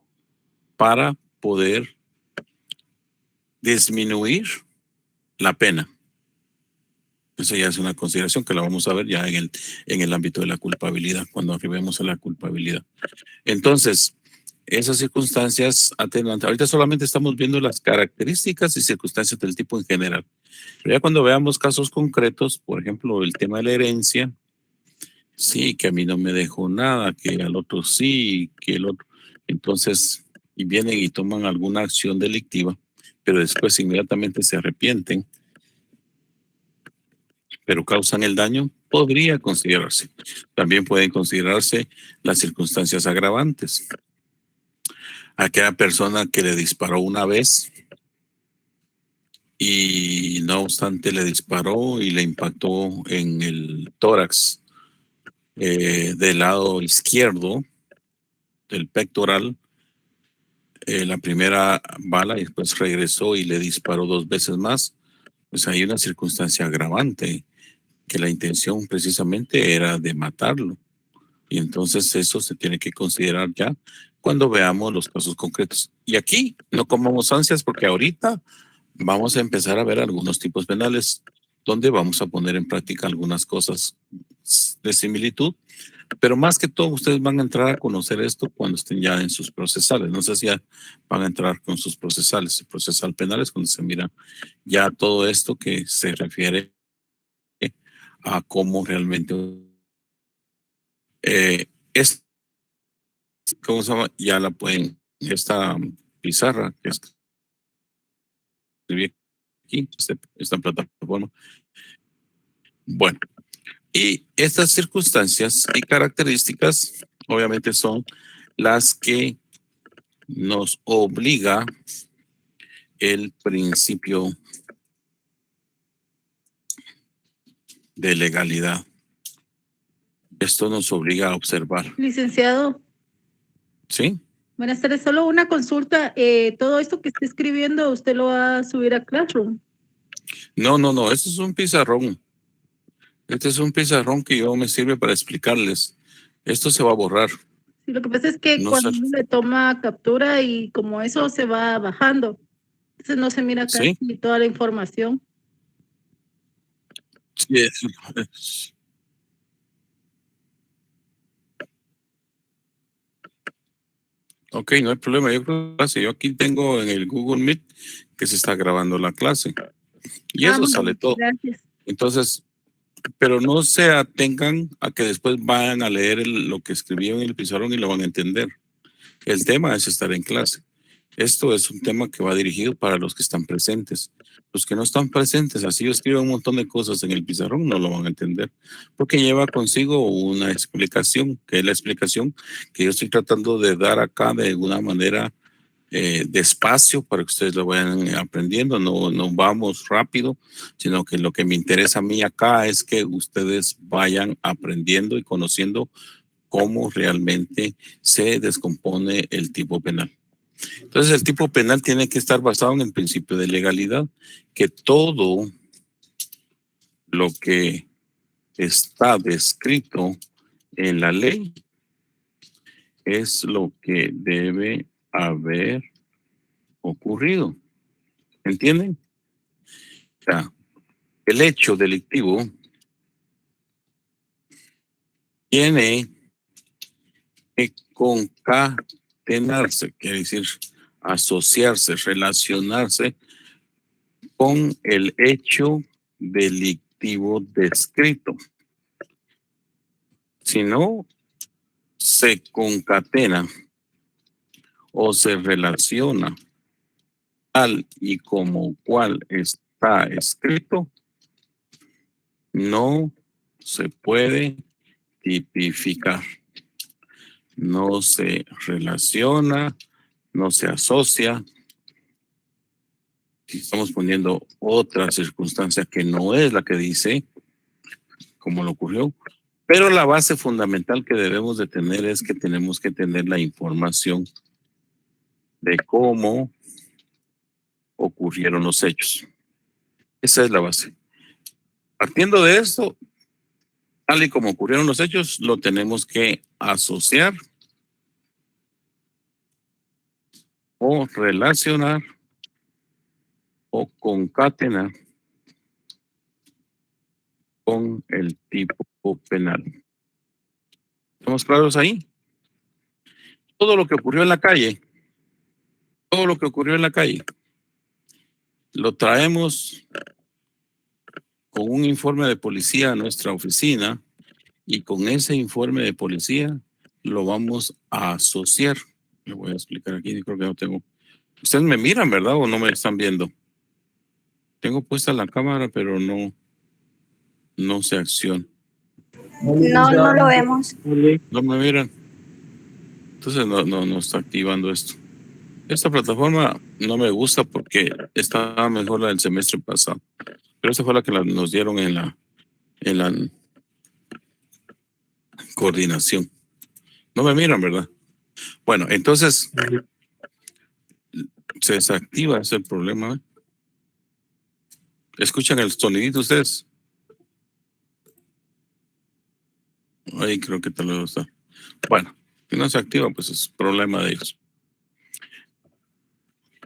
para poder disminuir la pena. Eso ya es una consideración que la vamos a ver ya en el ámbito de la culpabilidad, cuando arribemos a la culpabilidad. Entonces, esas circunstancias atenuantes, ahorita solamente estamos viendo las características y circunstancias del tipo en general. Pero ya cuando veamos casos concretos, por ejemplo, el tema de la herencia, sí, que a mí no me dejó nada, que al otro sí, que el otro. Entonces, y vienen y toman alguna acción delictiva, pero después inmediatamente se arrepienten, pero causan el daño, podría considerarse. También pueden considerarse las circunstancias agravantes. Aquella persona que le disparó una vez y no obstante le disparó y le impactó en el tórax del lado izquierdo del pectoral, la primera bala y después regresó y le disparó 2 veces más, pues hay una circunstancia agravante, que la intención precisamente era de matarlo. Y entonces eso se tiene que considerar ya cuando veamos los casos concretos. Y aquí no comamos ansias porque ahorita vamos a empezar a ver algunos tipos penales donde vamos a poner en práctica algunas cosas de similitud. Pero más que todo, ustedes van a entrar a conocer esto cuando estén ya en sus procesales. No sé si ya van a entrar con sus procesales. El procesal penal es cuando se mira ya todo esto que se refiere a cómo realmente es, ¿cómo se llama? Ya la pueden, esta pizarra que escribí aquí, esta plataforma. Bueno, y estas circunstancias y características obviamente son las que nos obliga el principio de legalidad. Esto nos obliga a observar. Licenciado, ¿Sí? buenas tardes. Solo una consulta. Todo esto que está escribiendo, ¿usted lo va a subir a Classroom? No. Esto es un pizarrón. Este es un pizarrón que yo me sirve para explicarles. Esto se va a borrar. Sí, lo que pasa es que No cuando sé. uno le toma captura y como eso se va bajando, entonces no se mira Sí. casi toda la información. Sí, ok, no hay problema. Yo aquí tengo en el Google Meet que se está grabando la clase. Y eso muy sale bien, todo. gracias. Entonces, pero no se atengan a que después vayan a leer lo que escribieron en el pizarrón y lo van a entender. El tema es estar en clase. Esto es un tema que va dirigido para los que están presentes. Los que no están presentes, así yo escribo un montón de cosas en el pizarrón, no lo van a entender, porque lleva consigo una explicación, que es la explicación que yo estoy tratando de dar acá de alguna manera despacio para que ustedes lo vayan aprendiendo. No vamos rápido, sino que lo que me interesa a mí acá es que ustedes vayan aprendiendo y conociendo cómo realmente se descompone el tipo penal. Entonces, el tipo penal tiene que estar basado en el principio de legalidad, que todo lo que está descrito en la ley es lo que debe haber ocurrido. ¿Entienden? O sea, el hecho delictivo tiene que concatenarse, quiere decir asociarse, relacionarse con el hecho delictivo descrito. Si no se concatena o se relaciona tal y como cual está escrito, no se puede tipificar. No se relaciona, no se asocia. Si estamos poniendo otra circunstancia que no es la que dice, como lo ocurrió, pero la base fundamental que debemos de tener es que tenemos que tener la información de cómo ocurrieron los hechos. Esa es la base. Partiendo de esto, tal y como ocurrieron los hechos, lo tenemos que asociar o relacionar o concatenar con el tipo penal. ¿Estamos claros ahí? Todo lo que ocurrió en la calle, lo traemos con un informe de policía a nuestra oficina y con ese informe de policía lo vamos a asociar. Le voy a explicar aquí, creo que no tengo. Ustedes me miran, ¿verdad? ¿O no me están viendo? Tengo puesta la cámara, pero no se acciona. No lo vemos. No me miran. Entonces no está activando esto. Esta plataforma no me gusta porque estaba mejor la del semestre pasado. Pero esta fue la que nos dieron en la coordinación. No me miran, ¿verdad? Bueno, entonces se desactiva, ese es el problema. ¿Eh? ¿Escuchan el sonidito ustedes? Ahí creo que tal vez está. Bueno, si no se activa, pues es problema de ellos.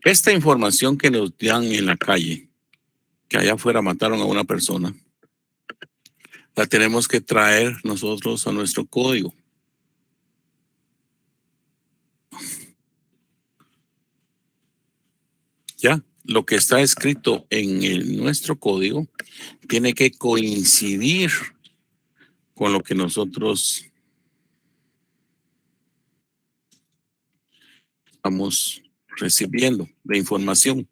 Esta información que nos dan en la calle, que allá afuera mataron a una persona, la tenemos que traer nosotros a nuestro código. Ya, lo que está escrito en nuestro código tiene que coincidir con lo que nosotros estamos recibiendo de información.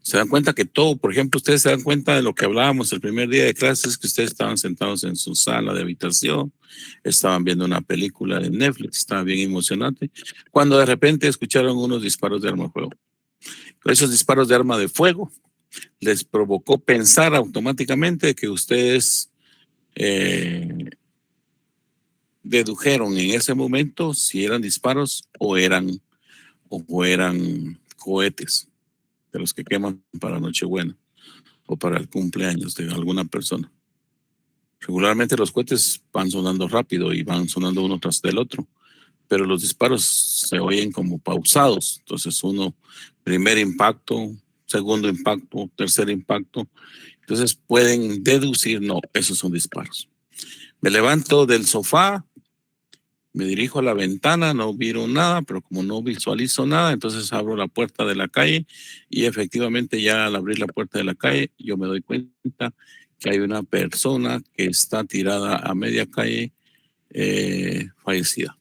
Se dan cuenta que todo, por ejemplo, ustedes se dan cuenta de lo que hablábamos el primer día de clases, que ustedes estaban sentados en su sala de habitación, estaban viendo una película de Netflix, estaba bien emocionante, cuando de repente escucharon unos disparos de arma de fuego. Esos disparos de arma de fuego les provocó pensar automáticamente que ustedes dedujeron en ese momento si eran disparos o eran cohetes de los que queman para Nochebuena o para el cumpleaños de alguna persona. Regularmente los cohetes van sonando rápido y van sonando uno tras del otro, pero los disparos se oyen como pausados. Entonces primer impacto, segundo impacto, tercer impacto. Entonces pueden deducir, no, esos son disparos. Me levanto del sofá, me dirijo a la ventana, no miro nada, pero como no visualizo nada, entonces abro la puerta de la calle y efectivamente ya al abrir la puerta de la calle, yo me doy cuenta que hay una persona que está tirada a media calle fallecida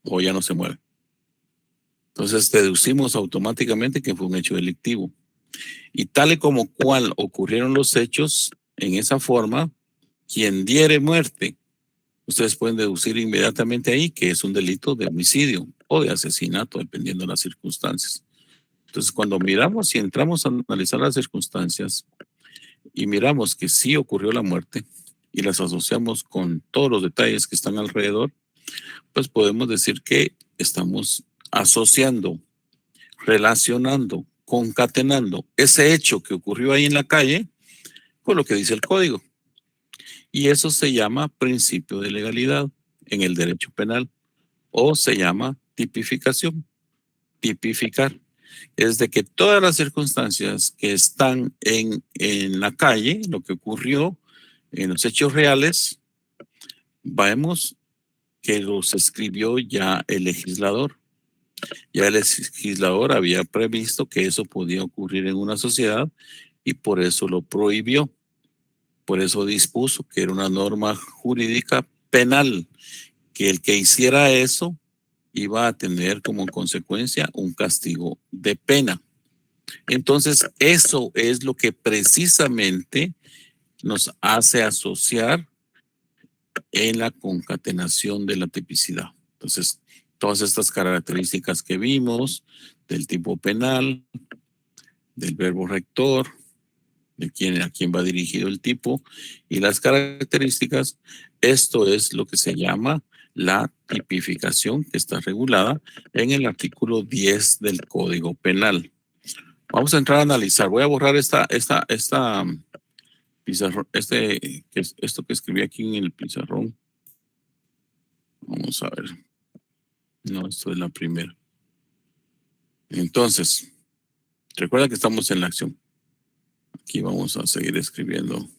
o ya no se mueve. Entonces deducimos automáticamente que fue un hecho delictivo. Y tal y como cual ocurrieron los hechos en esa forma, quien diere muerte, ustedes pueden deducir inmediatamente ahí que es un delito de homicidio o de asesinato, dependiendo de las circunstancias. Entonces, cuando miramos y entramos a analizar las circunstancias y miramos que sí ocurrió la muerte y las asociamos con todos los detalles que están alrededor, pues podemos decir que estamos asociando, relacionando, concatenando ese hecho que ocurrió ahí en la calle con lo que dice el código. Y eso se llama principio de legalidad en el derecho penal o se llama tipificación. Tipificar es de que todas las circunstancias que están en la calle, lo que ocurrió en los hechos reales, vemos que los escribió ya el legislador. Ya el legislador había previsto que eso podía ocurrir en una sociedad y por eso lo prohibió. Por eso dispuso que era una norma jurídica penal, que el que hiciera eso iba a tener como consecuencia un castigo de pena. Entonces, eso es lo que precisamente nos hace asociar en la concatenación de la tipicidad. Entonces, todas estas características que vimos del tipo penal, del verbo rector, de a quién va dirigido el tipo y las características, esto es lo que se llama la tipificación que está regulada en el artículo 10 del Código Penal. Vamos a entrar a analizar. Voy a borrar esta pizarrón, esto que escribí aquí en el pizarrón. Vamos a ver. No, esto es la primera. Entonces, recuerda que estamos en la acción. Aquí vamos a seguir escribiendo.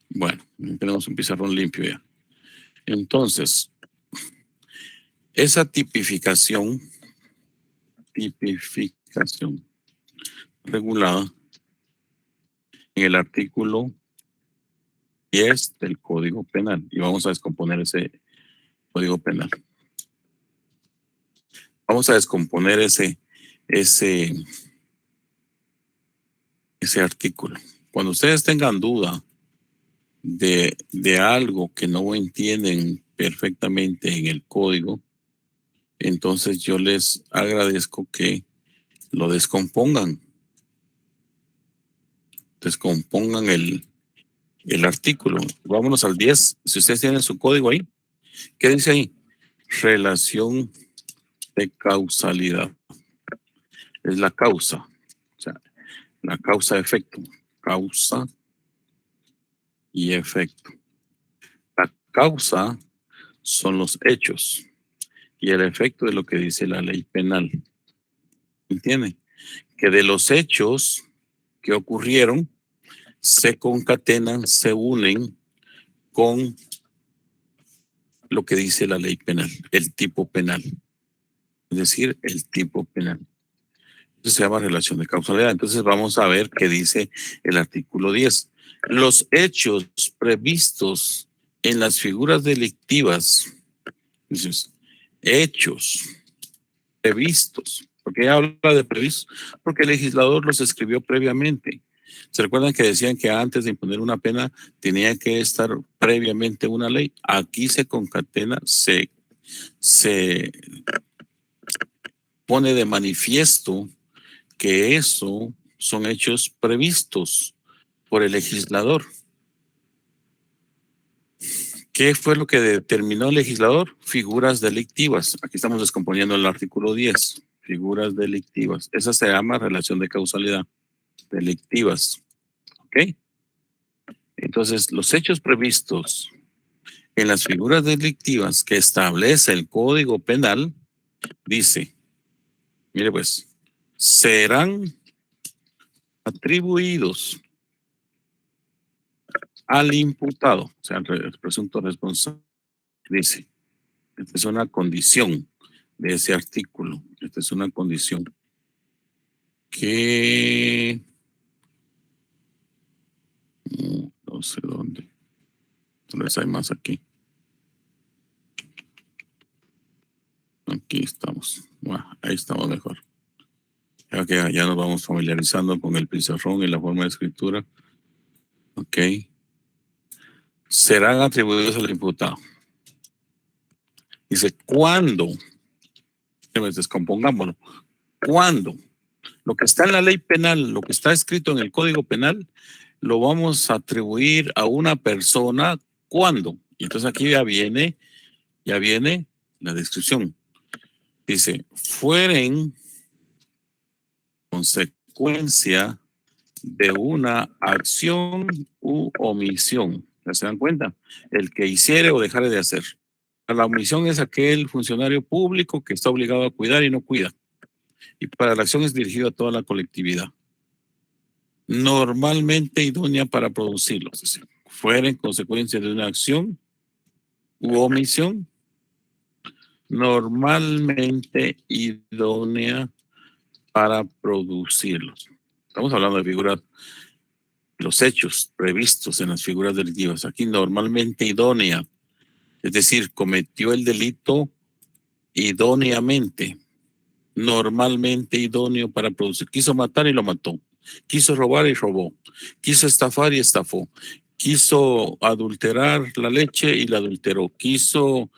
Bueno, tenemos un pizarrón limpio ya. Entonces, esa tipificación regulada en el artículo 10 del Código Penal. Y vamos a descomponer ese Código Penal. Vamos a descomponer ese artículo. Cuando ustedes tengan duda de algo que no entienden perfectamente en el código, entonces yo les agradezco que lo descompongan. Descompongan el artículo. Vámonos al 10. Si ustedes tienen su código ahí, ¿qué dice ahí? Relación de causalidad. Es la causa. O sea, la causa-efecto. Causa y efecto. La causa son los hechos y el efecto es lo que dice la ley penal. ¿Entiende? Que de los hechos que ocurrieron se concatenan, se unen con lo que dice la ley penal, el tipo penal. Es decir, el tipo penal. Eso se llama relación de causalidad. Entonces vamos a ver qué dice el artículo 10. Los hechos previstos en las figuras delictivas, entonces, hechos previstos, ¿por qué habla de previstos? Porque el legislador los escribió previamente. ¿Se recuerdan que decían que antes de imponer una pena tenía que estar previamente una ley? Aquí se concatena, se pone de manifiesto que eso son hechos previstos por el legislador. ¿Qué fue lo que determinó el legislador? Figuras delictivas. Aquí estamos descomponiendo el artículo 10. Figuras delictivas. Esa se llama relación de causalidad. Delictivas. ¿Ok? Entonces, los hechos previstos en las figuras delictivas que establece el Código Penal, dice, mire pues, serán atribuidos al imputado, o sea, el presunto responsable. Dice, esta es una condición de ese artículo, esta es una condición que No sé dónde. Entonces hay más aquí. Aquí estamos. Bueno, ahí estamos mejor. Ya que ya nos vamos familiarizando con el pizarrón y la forma de escritura. Ok. Serán atribuidos al imputado. Dice, ¿cuándo? Descompongámoslo. ¿Cuándo? Lo que está en la ley penal, lo que está escrito en el Código Penal, lo vamos a atribuir a una persona. ¿Cuándo? Y entonces aquí ya viene la descripción. Dice, fueren consecuencia de una acción u omisión. ¿Ya se dan cuenta? El que hiciere o dejare de hacer. La omisión es aquel funcionario público que está obligado a cuidar y no cuida. Y para la acción es dirigido a toda la colectividad. Normalmente idónea para producirlo. Es decir, fueren consecuencia de una acción u omisión. Normalmente idónea para producirlos. Estamos hablando de figuras, los hechos previstos en las figuras delictivas. Aquí normalmente idónea, es decir, cometió el delito idóneamente, normalmente idóneo para producir. Quiso matar y lo mató. Quiso robar y robó. Quiso estafar y estafó. Quiso adulterar la leche y la adulteró. Quiso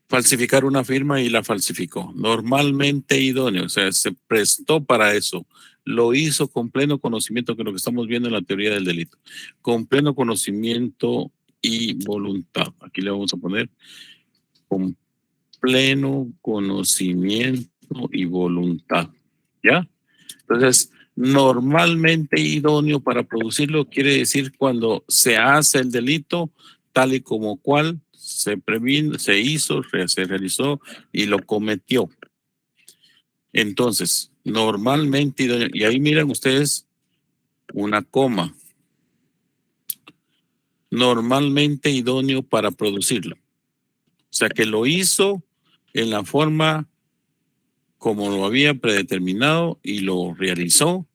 falsificar una firma y la falsificó. Normalmente idóneo, o sea, se prestó para eso. Lo hizo con pleno conocimiento, que es lo que estamos viendo en la teoría del delito. Con pleno conocimiento y voluntad. Aquí le vamos a poner con pleno conocimiento y voluntad. ¿Ya? Entonces, normalmente idóneo para producirlo quiere decir cuando se hace el delito tal y como cual se previno, se hizo, se realizó y lo cometió. Entonces, normalmente idóneo, y ahí miran ustedes una coma. Normalmente idóneo para producirlo. O sea que lo hizo en la forma como lo había predeterminado y lo realizó,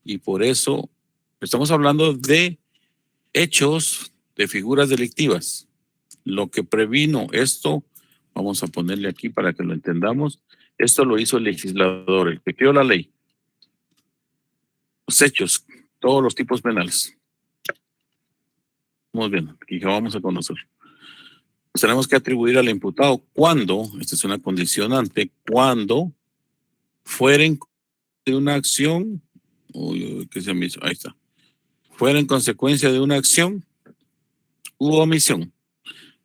y por eso estamos hablando de hechos, de figuras delictivas. Lo que previno esto, vamos a ponerle aquí para que lo entendamos, esto lo hizo el legislador, el que creó la ley. Los hechos, todos los tipos penales. Muy bien, aquí ya vamos a conocer. Pues tenemos que atribuir al imputado cuando, esta es una condicionante, cuando fueren de una acción, ¿qué se me hizo? Ahí está. Fuera en consecuencia de una acción u omisión,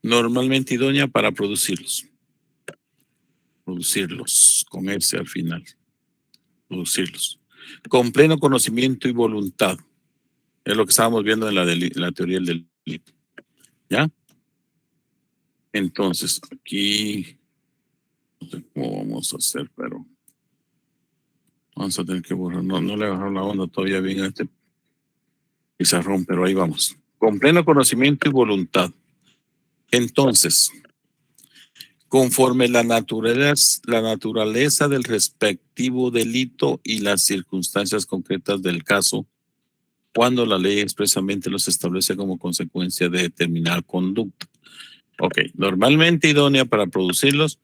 normalmente idónea para producirlos. Producirlos, con ese al final. Producirlos. Con pleno conocimiento y voluntad. Es lo que estábamos viendo en la teoría del delito. ¿Ya? Entonces, aquí, no sé cómo vamos a hacer, pero vamos a tener que borrar. No le he bajado la onda todavía bien a este pizarrón, pero ahí vamos. Con pleno conocimiento y voluntad. Entonces, conforme la naturaleza del respectivo delito y las circunstancias concretas del caso, cuando la ley expresamente los establece como consecuencia de determinada conducta. Ok, normalmente idónea para producirlos,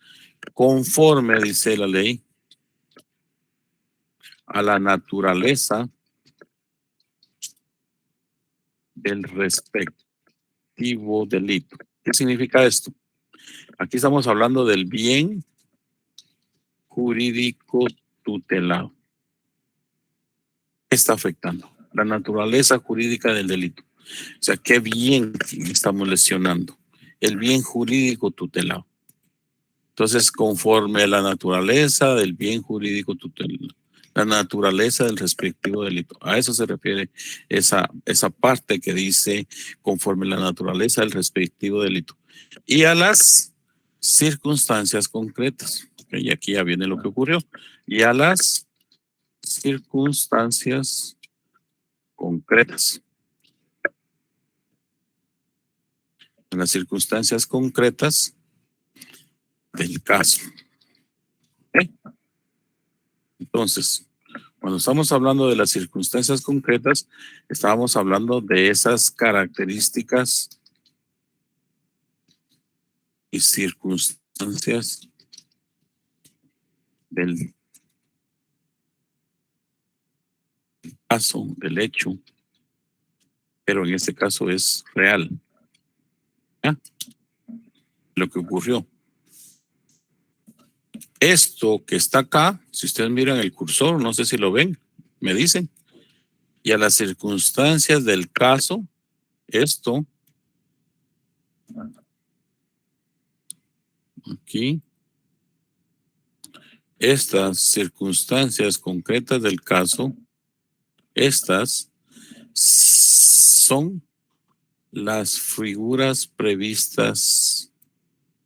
conforme, dice la ley, a la naturaleza del respectivo delito. ¿Qué significa esto? Aquí estamos hablando del bien jurídico tutelado. ¿Qué está afectando? La naturaleza jurídica del delito. O sea, ¿qué bien estamos lesionando? El bien jurídico tutelado. Entonces, conforme a la naturaleza del bien jurídico tutelado, la naturaleza del respectivo delito. A eso se refiere esa parte que dice conforme a la naturaleza del respectivo delito. Y a las circunstancias concretas. Y aquí ya viene lo que ocurrió. Y a las circunstancias concretas. En las circunstancias concretas del caso. ¿Okay? Entonces, Cuando estamos hablando de las circunstancias concretas, estábamos hablando de esas características y circunstancias del caso, del hecho, pero en este caso es real. ¿Ya? Lo que ocurrió. Esto que está acá, si ustedes miran el cursor, no sé si lo ven, me dicen, y a las circunstancias del caso, esto, aquí, estas circunstancias concretas del caso, estas son las figuras previstas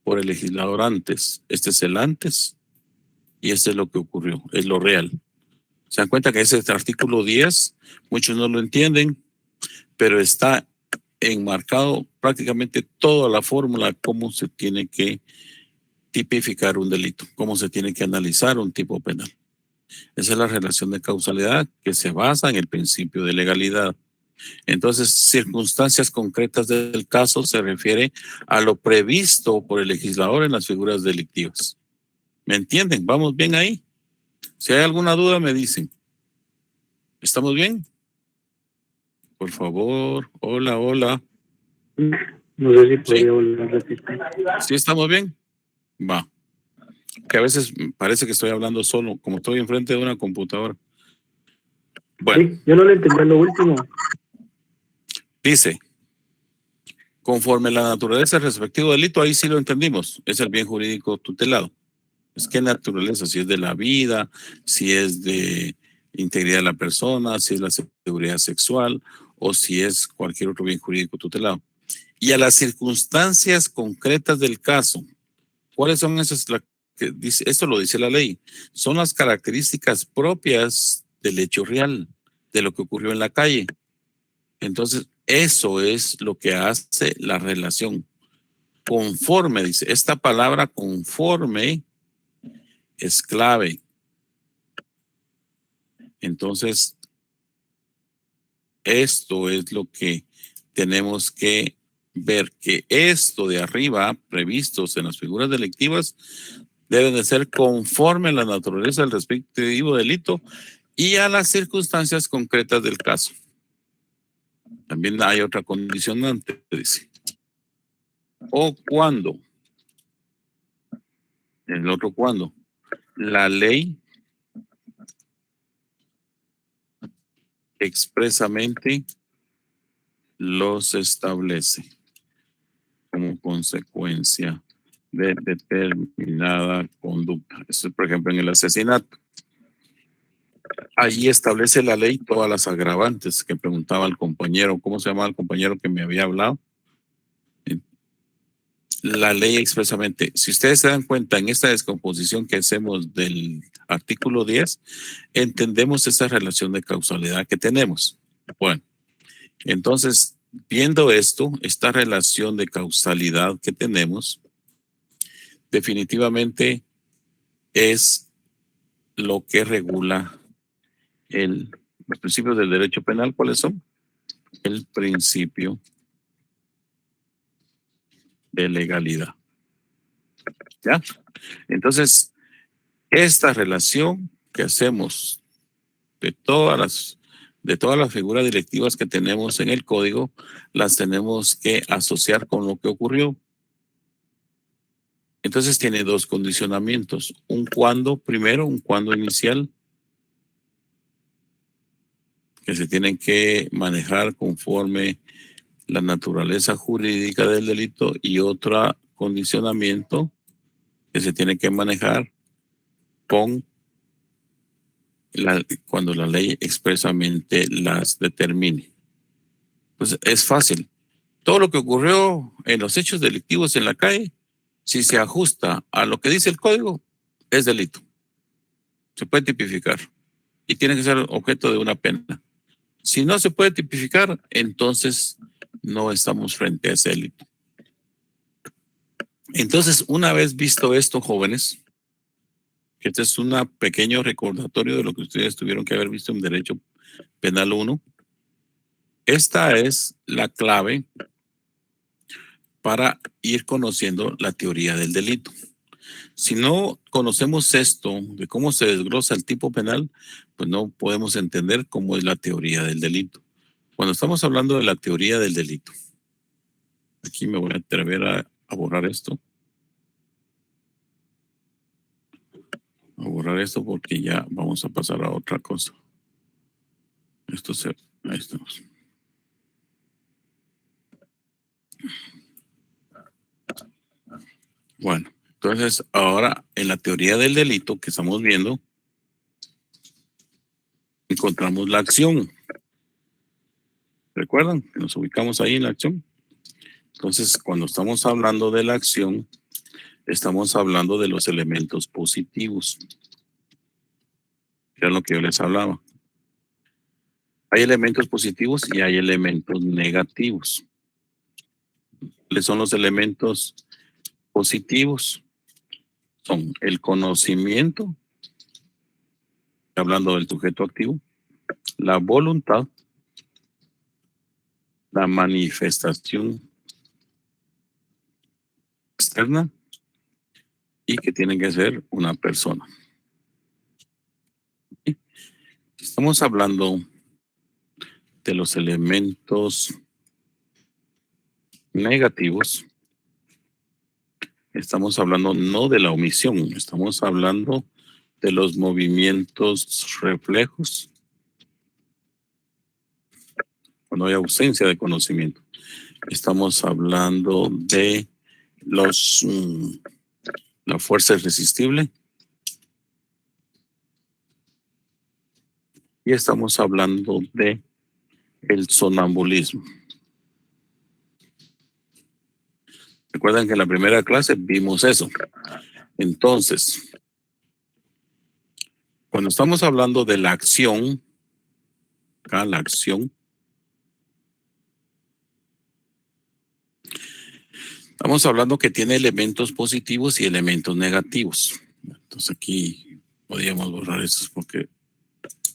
por el legislador antes. Este es el antes y este es lo que ocurrió, es lo real. Se dan cuenta que ese artículo 10, muchos no lo entienden, pero está enmarcado prácticamente toda la fórmula, cómo se tiene que tipificar un delito, cómo se tiene que analizar un tipo penal. Esa es la relación de causalidad que se basa en el principio de legalidad. Entonces, circunstancias concretas del caso se refiere a lo previsto por el legislador en las figuras delictivas. ¿Me entienden? ¿Vamos bien ahí? Si hay alguna duda, me dicen. ¿Estamos bien? Por favor. Hola, hola. No sé si podría volver a repetir. ¿Sí estamos bien? Va. Que a veces parece que estoy hablando solo, como estoy enfrente de una computadora. Bueno. Sí, yo no le entendí lo último. Dice, conforme la naturaleza del respectivo delito, ahí sí lo entendimos, es el bien jurídico tutelado. Es que naturaleza, si es de la vida, si es de integridad de la persona, si es la seguridad sexual o si es cualquier otro bien jurídico tutelado. Y a las circunstancias concretas del caso, ¿cuáles son esas? Esto lo dice la ley, son las características propias del hecho real, de lo que ocurrió en la calle. Entonces, eso es lo que hace la relación. Conforme, dice, esta palabra conforme es clave. Entonces, esto es lo que tenemos que ver, que esto de arriba, previstos en las figuras delictivas, deben de ser conforme a la naturaleza del respectivo delito y a las circunstancias concretas del caso. También hay otra condicionante, dice. O cuando, el otro cuando, la ley expresamente los establece como consecuencia de determinada conducta. Eso es, por ejemplo, en el asesinato. Allí establece la ley todas las agravantes que preguntaba el compañero. ¿Cómo se llamaba el compañero que me había hablado? La ley expresamente, si ustedes se dan cuenta en esta descomposición que hacemos del artículo 10, entendemos esa relación de causalidad que tenemos. Bueno, entonces, viendo esto, esta relación de causalidad que tenemos, definitivamente es lo que regula los principios del derecho penal. ¿Cuáles son? El principio de legalidad. ¿Ya? Entonces, esta relación que hacemos de todas las figuras directivas que tenemos en el código, las tenemos que asociar con lo que ocurrió. Entonces tiene dos condicionamientos. Un cuando, primero, un cuando inicial, que se tienen que manejar conforme la naturaleza jurídica del delito, y otro condicionamiento que se tiene que manejar con cuando la ley expresamente las determine. Pues es fácil. Todo lo que ocurrió en los hechos delictivos en la calle, si se ajusta a lo que dice el código, es delito. Se puede tipificar y tiene que ser objeto de una pena. Si no se puede tipificar, entonces no estamos frente a ese delito. Entonces, una vez visto esto, jóvenes, ¿ok? Este es un pequeño recordatorio de lo que ustedes tuvieron que haber visto en Derecho Penal 1. Esta es la clave para ir conociendo la teoría del delito. Si no conocemos esto de cómo se desglosa el tipo penal, pues no podemos entender cómo es la teoría del delito. Cuando estamos hablando de la teoría del delito, aquí me voy a atrever a borrar esto. A borrar esto porque ya vamos a pasar a otra cosa. Ahí estamos. Bueno, entonces ahora en la teoría del delito que estamos viendo, encontramos la acción. ¿Recuerdan que nos ubicamos ahí en la acción? Entonces, cuando estamos hablando de la acción, estamos hablando de los elementos positivos. Que es lo que yo les hablaba. Hay elementos positivos y hay elementos negativos. ¿Cuáles son los elementos positivos? Son el conocimiento, hablando del sujeto activo, la voluntad, la manifestación externa y que tiene que ser una persona. Estamos hablando de los elementos negativos. Estamos hablando no de la omisión, estamos hablando de los movimientos reflejos cuando hay ausencia de conocimiento. Estamos hablando de la fuerza irresistible y estamos hablando de el sonambulismo. Recuerdan que en la primera clase vimos eso. Entonces, cuando estamos hablando de la acción, acá la acción, estamos hablando que tiene elementos positivos y elementos negativos. Entonces aquí podríamos borrar estos porque...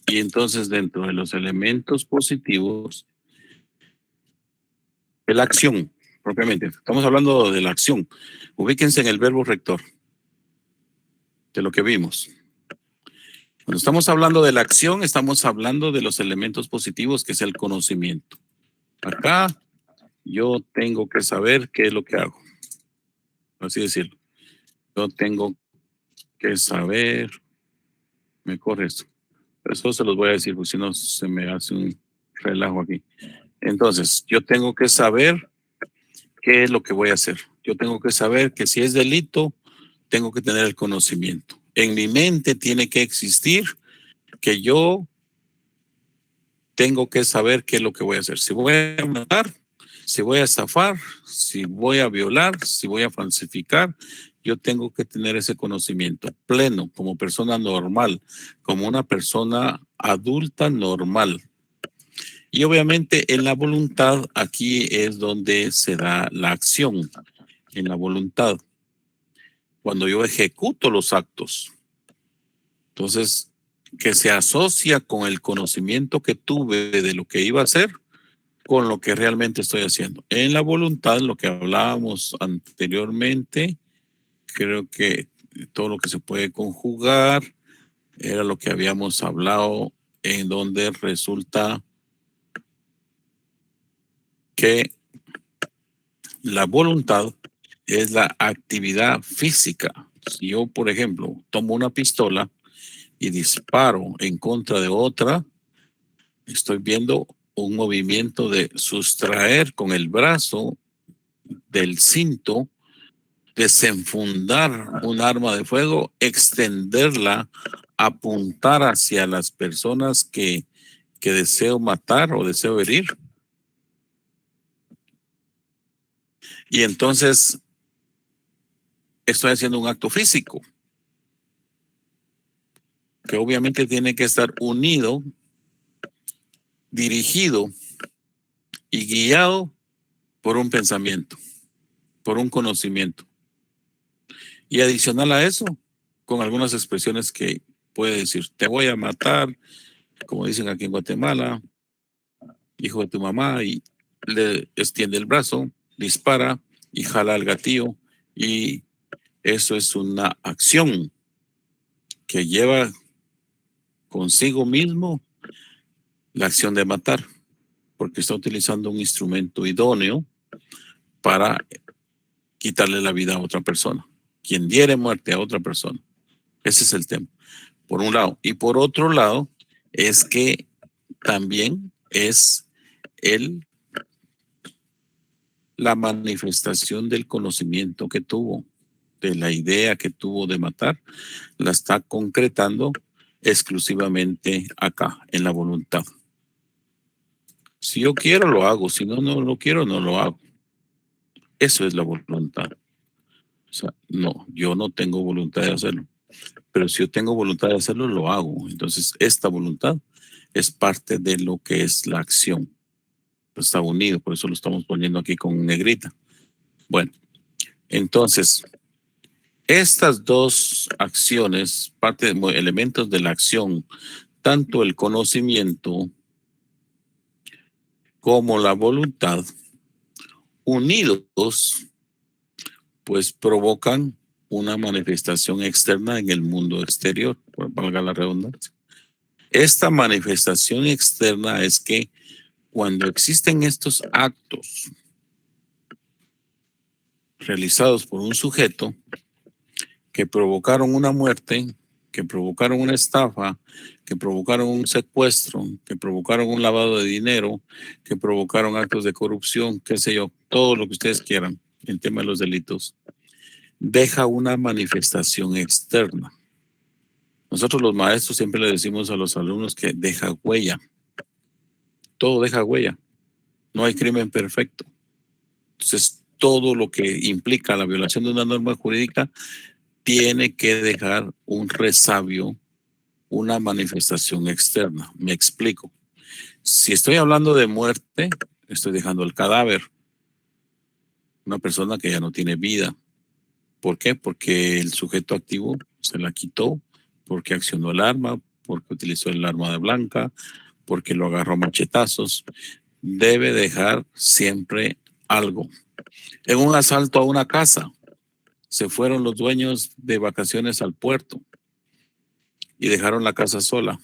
Y entonces dentro de los elementos positivos, la acción, propiamente. Estamos hablando de la acción. Ubíquense en el verbo rector, de lo que vimos. Cuando estamos hablando de la acción, estamos hablando de los elementos positivos, que es el conocimiento. Acá yo tengo que saber qué es lo que hago. Así decirlo. Yo tengo que saber, me corre esto. Eso se los voy a decir, porque si no se me hace un relajo aquí. Entonces, yo tengo que saber qué es lo que voy a hacer. Yo tengo que saber que si es delito, tengo que tener el conocimiento. En mi mente tiene que existir que yo tengo que saber qué es lo que voy a hacer. Si voy a matar, si voy a estafar, si voy a violar, si voy a falsificar, yo tengo que tener ese conocimiento pleno como persona normal, como una persona adulta normal. Y obviamente en la voluntad, aquí es donde se da la acción, en la voluntad. Cuando yo ejecuto los actos. Entonces, que se asocia con el conocimiento que tuve de lo que iba a hacer con lo que realmente estoy haciendo. En la voluntad, lo que hablábamos anteriormente, creo que todo lo que se puede conjugar era lo que habíamos hablado, en donde resulta que la voluntad es la actividad física. Si yo, por ejemplo, tomo una pistola y disparo en contra de otra, estoy viendo un movimiento de sustraer con el brazo del cinto, desenfundar un arma de fuego, extenderla, apuntar hacia las personas que deseo matar o deseo herir. Y entonces estoy haciendo un acto físico que obviamente tiene que estar unido, dirigido y guiado por un pensamiento, por un conocimiento. Y adicional a eso, con algunas expresiones que puede decir, te voy a matar, como dicen aquí en Guatemala, hijo de tu mamá, y le extiende el brazo, dispara y jala el gatillo, y eso es una acción que lleva consigo mismo la acción de matar, porque está utilizando un instrumento idóneo para quitarle la vida a otra persona. Quien diere muerte a otra persona. Ese es el tema, por un lado. Y por otro lado, es que también es la manifestación del conocimiento que tuvo, de la idea que tuvo de matar, la está concretando exclusivamente acá, en la voluntad. Si yo quiero, lo hago. Si no, no lo quiero, no lo hago. Eso es la voluntad. O sea, no, yo no tengo voluntad de hacerlo. Pero si yo tengo voluntad de hacerlo, lo hago. Entonces, esta voluntad es parte de lo que es la acción. Está unido, por eso lo estamos poniendo aquí con negrita. Bueno, entonces, estas dos acciones, parte de elementos de la acción, tanto el conocimiento como la voluntad, unidos, pues provocan una manifestación externa en el mundo exterior, por valga la redundancia. Esta manifestación externa es que cuando existen estos actos realizados por un sujeto que provocaron una muerte, que provocaron una estafa, que provocaron un secuestro, que provocaron un lavado de dinero, que provocaron actos de corrupción, qué sé yo, todo lo que ustedes quieran, el tema de los delitos, deja una manifestación externa. Nosotros los maestros siempre le decimos a los alumnos que deja huella. Todo deja huella. No hay crimen perfecto. Entonces, todo lo que implica la violación de una norma jurídica tiene que dejar un resabio, una manifestación externa. Me explico. Si estoy hablando de muerte, estoy dejando el cadáver. Una persona que ya no tiene vida. ¿Por qué? Porque el sujeto activo se la quitó, porque accionó el arma, porque utilizó el arma de blanca, porque lo agarró a machetazos. Debe dejar siempre algo. En un asalto a una casa, se fueron los dueños de vacaciones al puerto y dejaron la casa sola.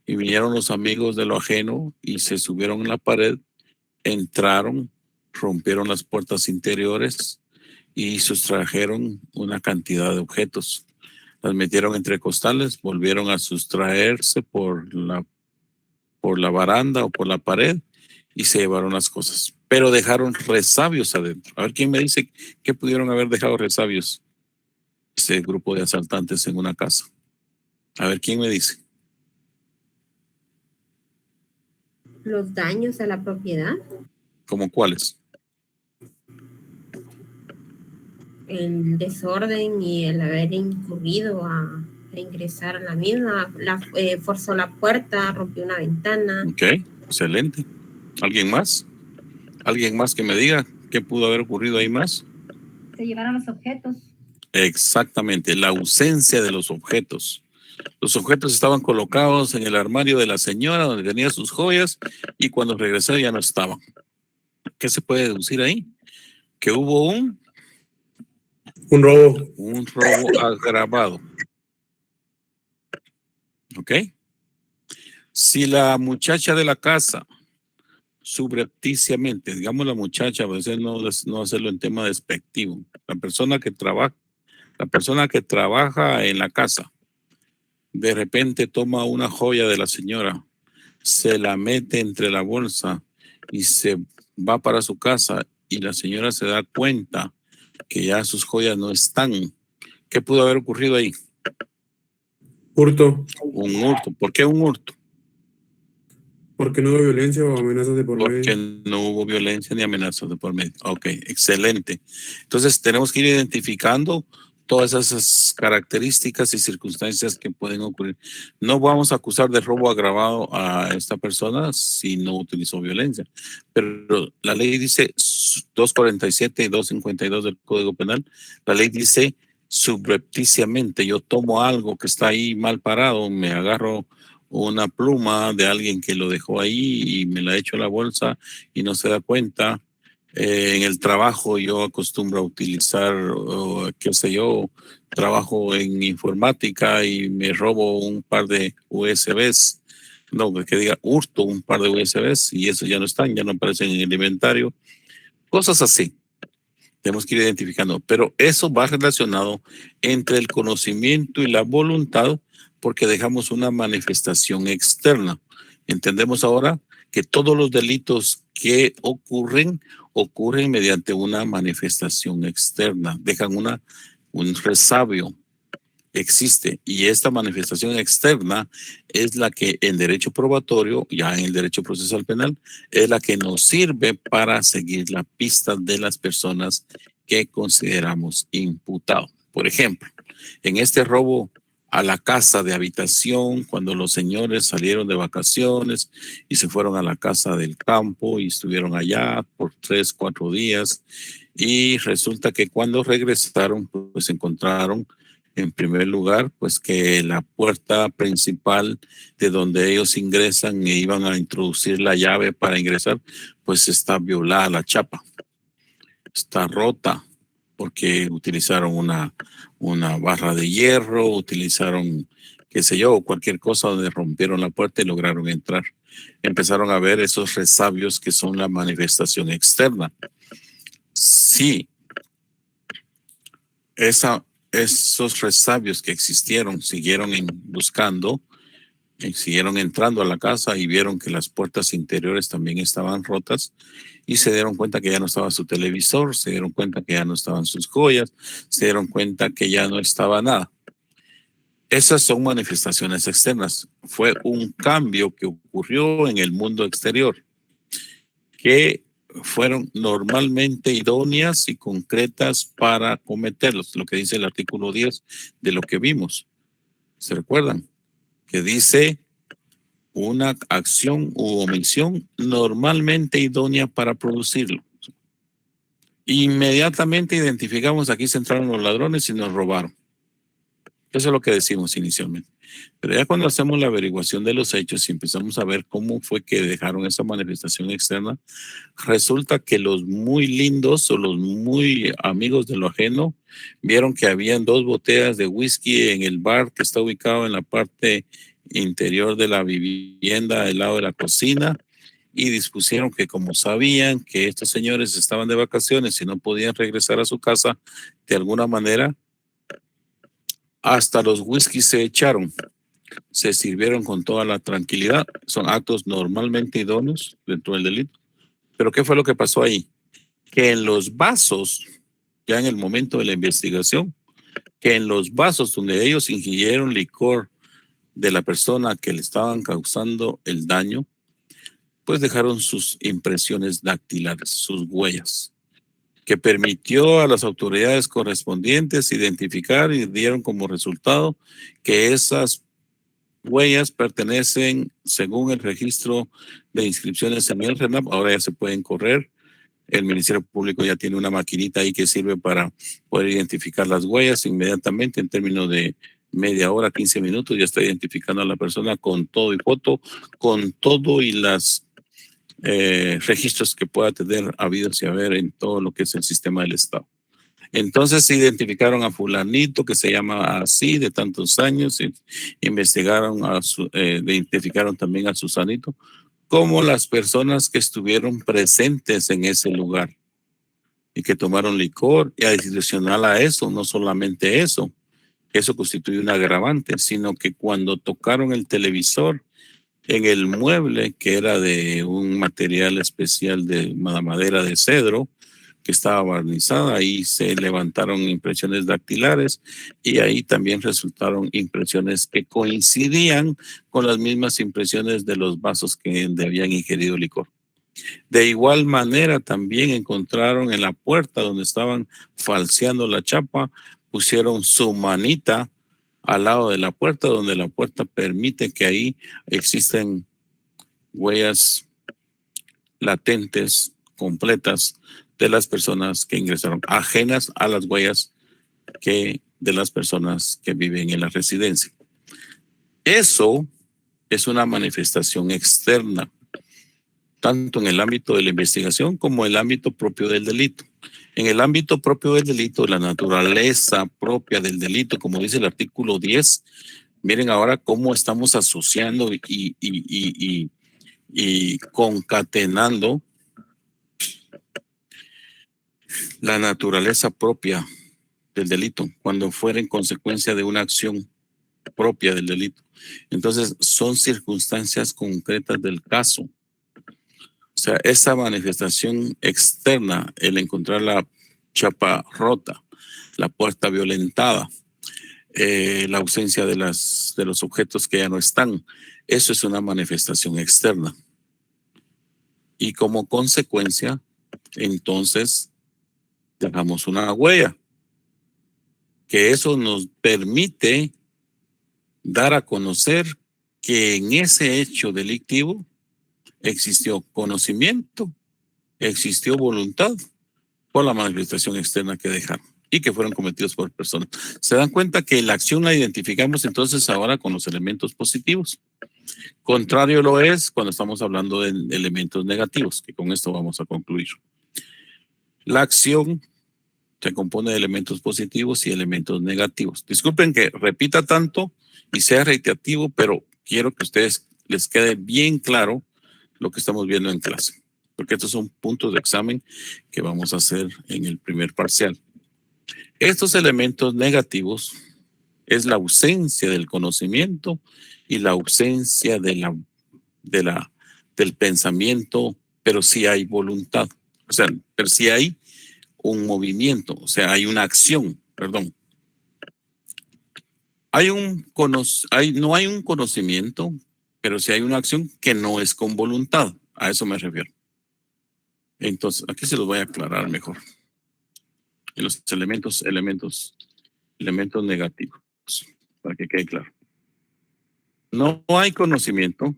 Y vinieron los amigos de lo ajeno y se subieron en la pared, entraron, rompieron las puertas interiores y sustrajeron una cantidad de objetos. Las metieron entre costales, volvieron a sustraerse por la baranda o por la pared y se llevaron las cosas. Pero dejaron resabios adentro. A ver, ¿quién me dice qué pudieron haber dejado resabios? Ese grupo de asaltantes en una casa. A ver, ¿quién me dice? Los daños a la propiedad. ¿Cómo cuáles? El desorden y el haber incurrido a ingresar a la misma, forzó la puerta, rompió una ventana. Ok, excelente. ¿Alguien más? ¿Alguien más que me diga qué pudo haber ocurrido ahí más? Se llevaron los objetos. Exactamente, la ausencia de los objetos. Los objetos estaban colocados en el armario de la señora donde tenía sus joyas y cuando regresó ya no estaban. ¿Qué se puede deducir ahí? Que hubo un robo. Un robo agravado. ¿Ok? Si la muchacha de la casa subrepticiamente, digamos la muchacha, a veces no hacerlo en tema despectivo, la persona que trabaja en la casa, de repente toma una joya de la señora, se la mete entre la bolsa y se va para su casa y la señora se da cuenta que ya sus joyas no están. ¿Qué pudo haber ocurrido ahí? Hurto. Un hurto. ¿Por qué un hurto? Porque no hubo violencia o amenazas de por medio. Porque no hubo violencia ni amenazas de por medio. Ok, excelente. Entonces tenemos que ir identificando todas esas características y circunstancias que pueden ocurrir. No vamos a acusar de robo agravado a esta persona si no utilizó violencia, pero la ley dice 247 y 252 del Código Penal, la ley dice subrepticiamente yo tomo algo que está ahí mal parado, me agarro una pluma de alguien que lo dejó ahí y me la echo a la bolsa y no se da cuenta. En el trabajo yo acostumbro a utilizar, qué sé yo, trabajo en informática y me robo un par de USBs, no, que diga hurto un par de USBs y esos ya no están, ya no aparecen en el inventario. Cosas así. Tenemos que ir identificando, pero eso va relacionado entre el conocimiento y la voluntad porque dejamos una manifestación externa. Entendemos ahora que todos los delitos que ocurren mediante una manifestación externa, dejan un resabio, existe, y esta manifestación externa es la que en derecho probatorio, ya en el derecho procesal penal, es la que nos sirve para seguir la pista de las personas que consideramos imputados. Por ejemplo, en este robo a la casa de habitación, cuando los señores salieron de vacaciones y se fueron a la casa del campo y estuvieron allá por 3, 4 días, y resulta que cuando regresaron, pues encontraron en primer lugar, pues que la puerta principal de donde ellos ingresan e iban a introducir la llave para ingresar, pues está violada la chapa. Está rota porque utilizaron una barra de hierro, utilizaron, qué sé yo, cualquier cosa donde rompieron la puerta y lograron entrar. Empezaron a ver esos resabios que son la manifestación externa. Sí, esos resabios que existieron siguieron buscando, siguieron entrando a la casa y vieron que las puertas interiores también estaban rotas y se dieron cuenta que ya no estaba su televisor, se dieron cuenta que ya no estaban sus joyas, se dieron cuenta que ya no estaba nada. Esas son manifestaciones externas. Fue un cambio que ocurrió en el mundo exterior, que fueron normalmente idóneas y concretas para cometerlos, lo que dice el artículo 10 de lo que vimos. ¿Se recuerdan? Que dice una acción u omisión normalmente idónea para producirlo. Inmediatamente identificamos, aquí se entraron los ladrones y nos robaron. Eso es lo que decimos inicialmente. Pero ya cuando hacemos la averiguación de los hechos y empezamos a ver cómo fue que dejaron esa manifestación externa, resulta que los muy lindos o los muy amigos de lo ajeno vieron que habían 2 botellas de whisky en el bar que está ubicado en la parte interior de la vivienda al lado de la cocina y dispusieron que como sabían que estos señores estaban de vacaciones y no podían regresar a su casa, de alguna manera hasta los whiskies se echaron, se sirvieron con toda la tranquilidad. Son actos normalmente idóneos dentro del delito. Pero ¿qué fue lo que pasó ahí? Que en los vasos, ya en el momento de la investigación, que en los vasos donde ellos ingirieron licor de la persona que le estaban causando el daño, pues dejaron sus impresiones dactilares, sus huellas, que permitió a las autoridades correspondientes identificar y dieron como resultado que esas huellas pertenecen, según el registro de inscripciones en el RENAP, ahora ya se pueden correr. El Ministerio Público ya tiene una maquinita ahí que sirve para poder identificar las huellas inmediatamente en términos de media hora, 15 minutos, ya está identificando a la persona con todo y foto, con todo y las registros que pueda tener habidos y haber en todo lo que es el sistema del Estado. Entonces se identificaron a fulanito que se llama así de tantos años, y investigaron identificaron también a Susanito como las personas que estuvieron presentes en ese lugar y que tomaron licor, y adicional a eso, no solamente eso constituye un agravante, sino que cuando tocaron el televisor en el mueble, que era de un material especial de madera de cedro, que estaba barnizada, ahí se levantaron impresiones dactilares y ahí también resultaron impresiones que coincidían con las mismas impresiones de los vasos que habían ingerido licor. De igual manera también encontraron en la puerta donde estaban falseando la chapa, pusieron su manita al lado de la puerta, donde la puerta permite que ahí existen huellas latentes, completas, de las personas que ingresaron, ajenas a las huellas que de las personas que viven en la residencia. Eso es una manifestación externa, tanto en el ámbito de la investigación como en el ámbito propio del delito. En el ámbito propio del delito, la naturaleza propia del delito, como dice el artículo 10, miren ahora cómo estamos asociando y concatenando la naturaleza propia del delito, cuando fuera en consecuencia de una acción propia del delito. Entonces, son circunstancias concretas del caso. O sea, esa manifestación externa, el encontrar la chapa rota, la puerta violentada, la ausencia de los objetos que ya no están, eso es una manifestación externa. Y como consecuencia, entonces, dejamos una huella, que eso nos permite dar a conocer que en ese hecho delictivo existió conocimiento, existió voluntad por la manifestación externa que dejaron y que fueron cometidos por personas. Se dan cuenta que la acción la identificamos entonces ahora con los elementos positivos. Contrario lo es cuando estamos hablando de elementos negativos, que con esto vamos a concluir. La acción se compone de elementos positivos y elementos negativos. Disculpen que repita tanto y sea reiterativo, pero quiero que a ustedes les quede bien claro lo que estamos viendo en clase, porque estos son puntos de examen que vamos a hacer en el primer parcial. Estos elementos negativos es la ausencia del conocimiento y la ausencia del pensamiento, pero sí hay voluntad, o sea, pero sí hay un movimiento, o sea, hay una acción, perdón. No hay un conocimiento, pero sí hay una acción que no es con voluntad. A eso me refiero. Entonces, aquí se los voy a aclarar mejor. En los elementos negativos, para que quede claro. No hay conocimiento.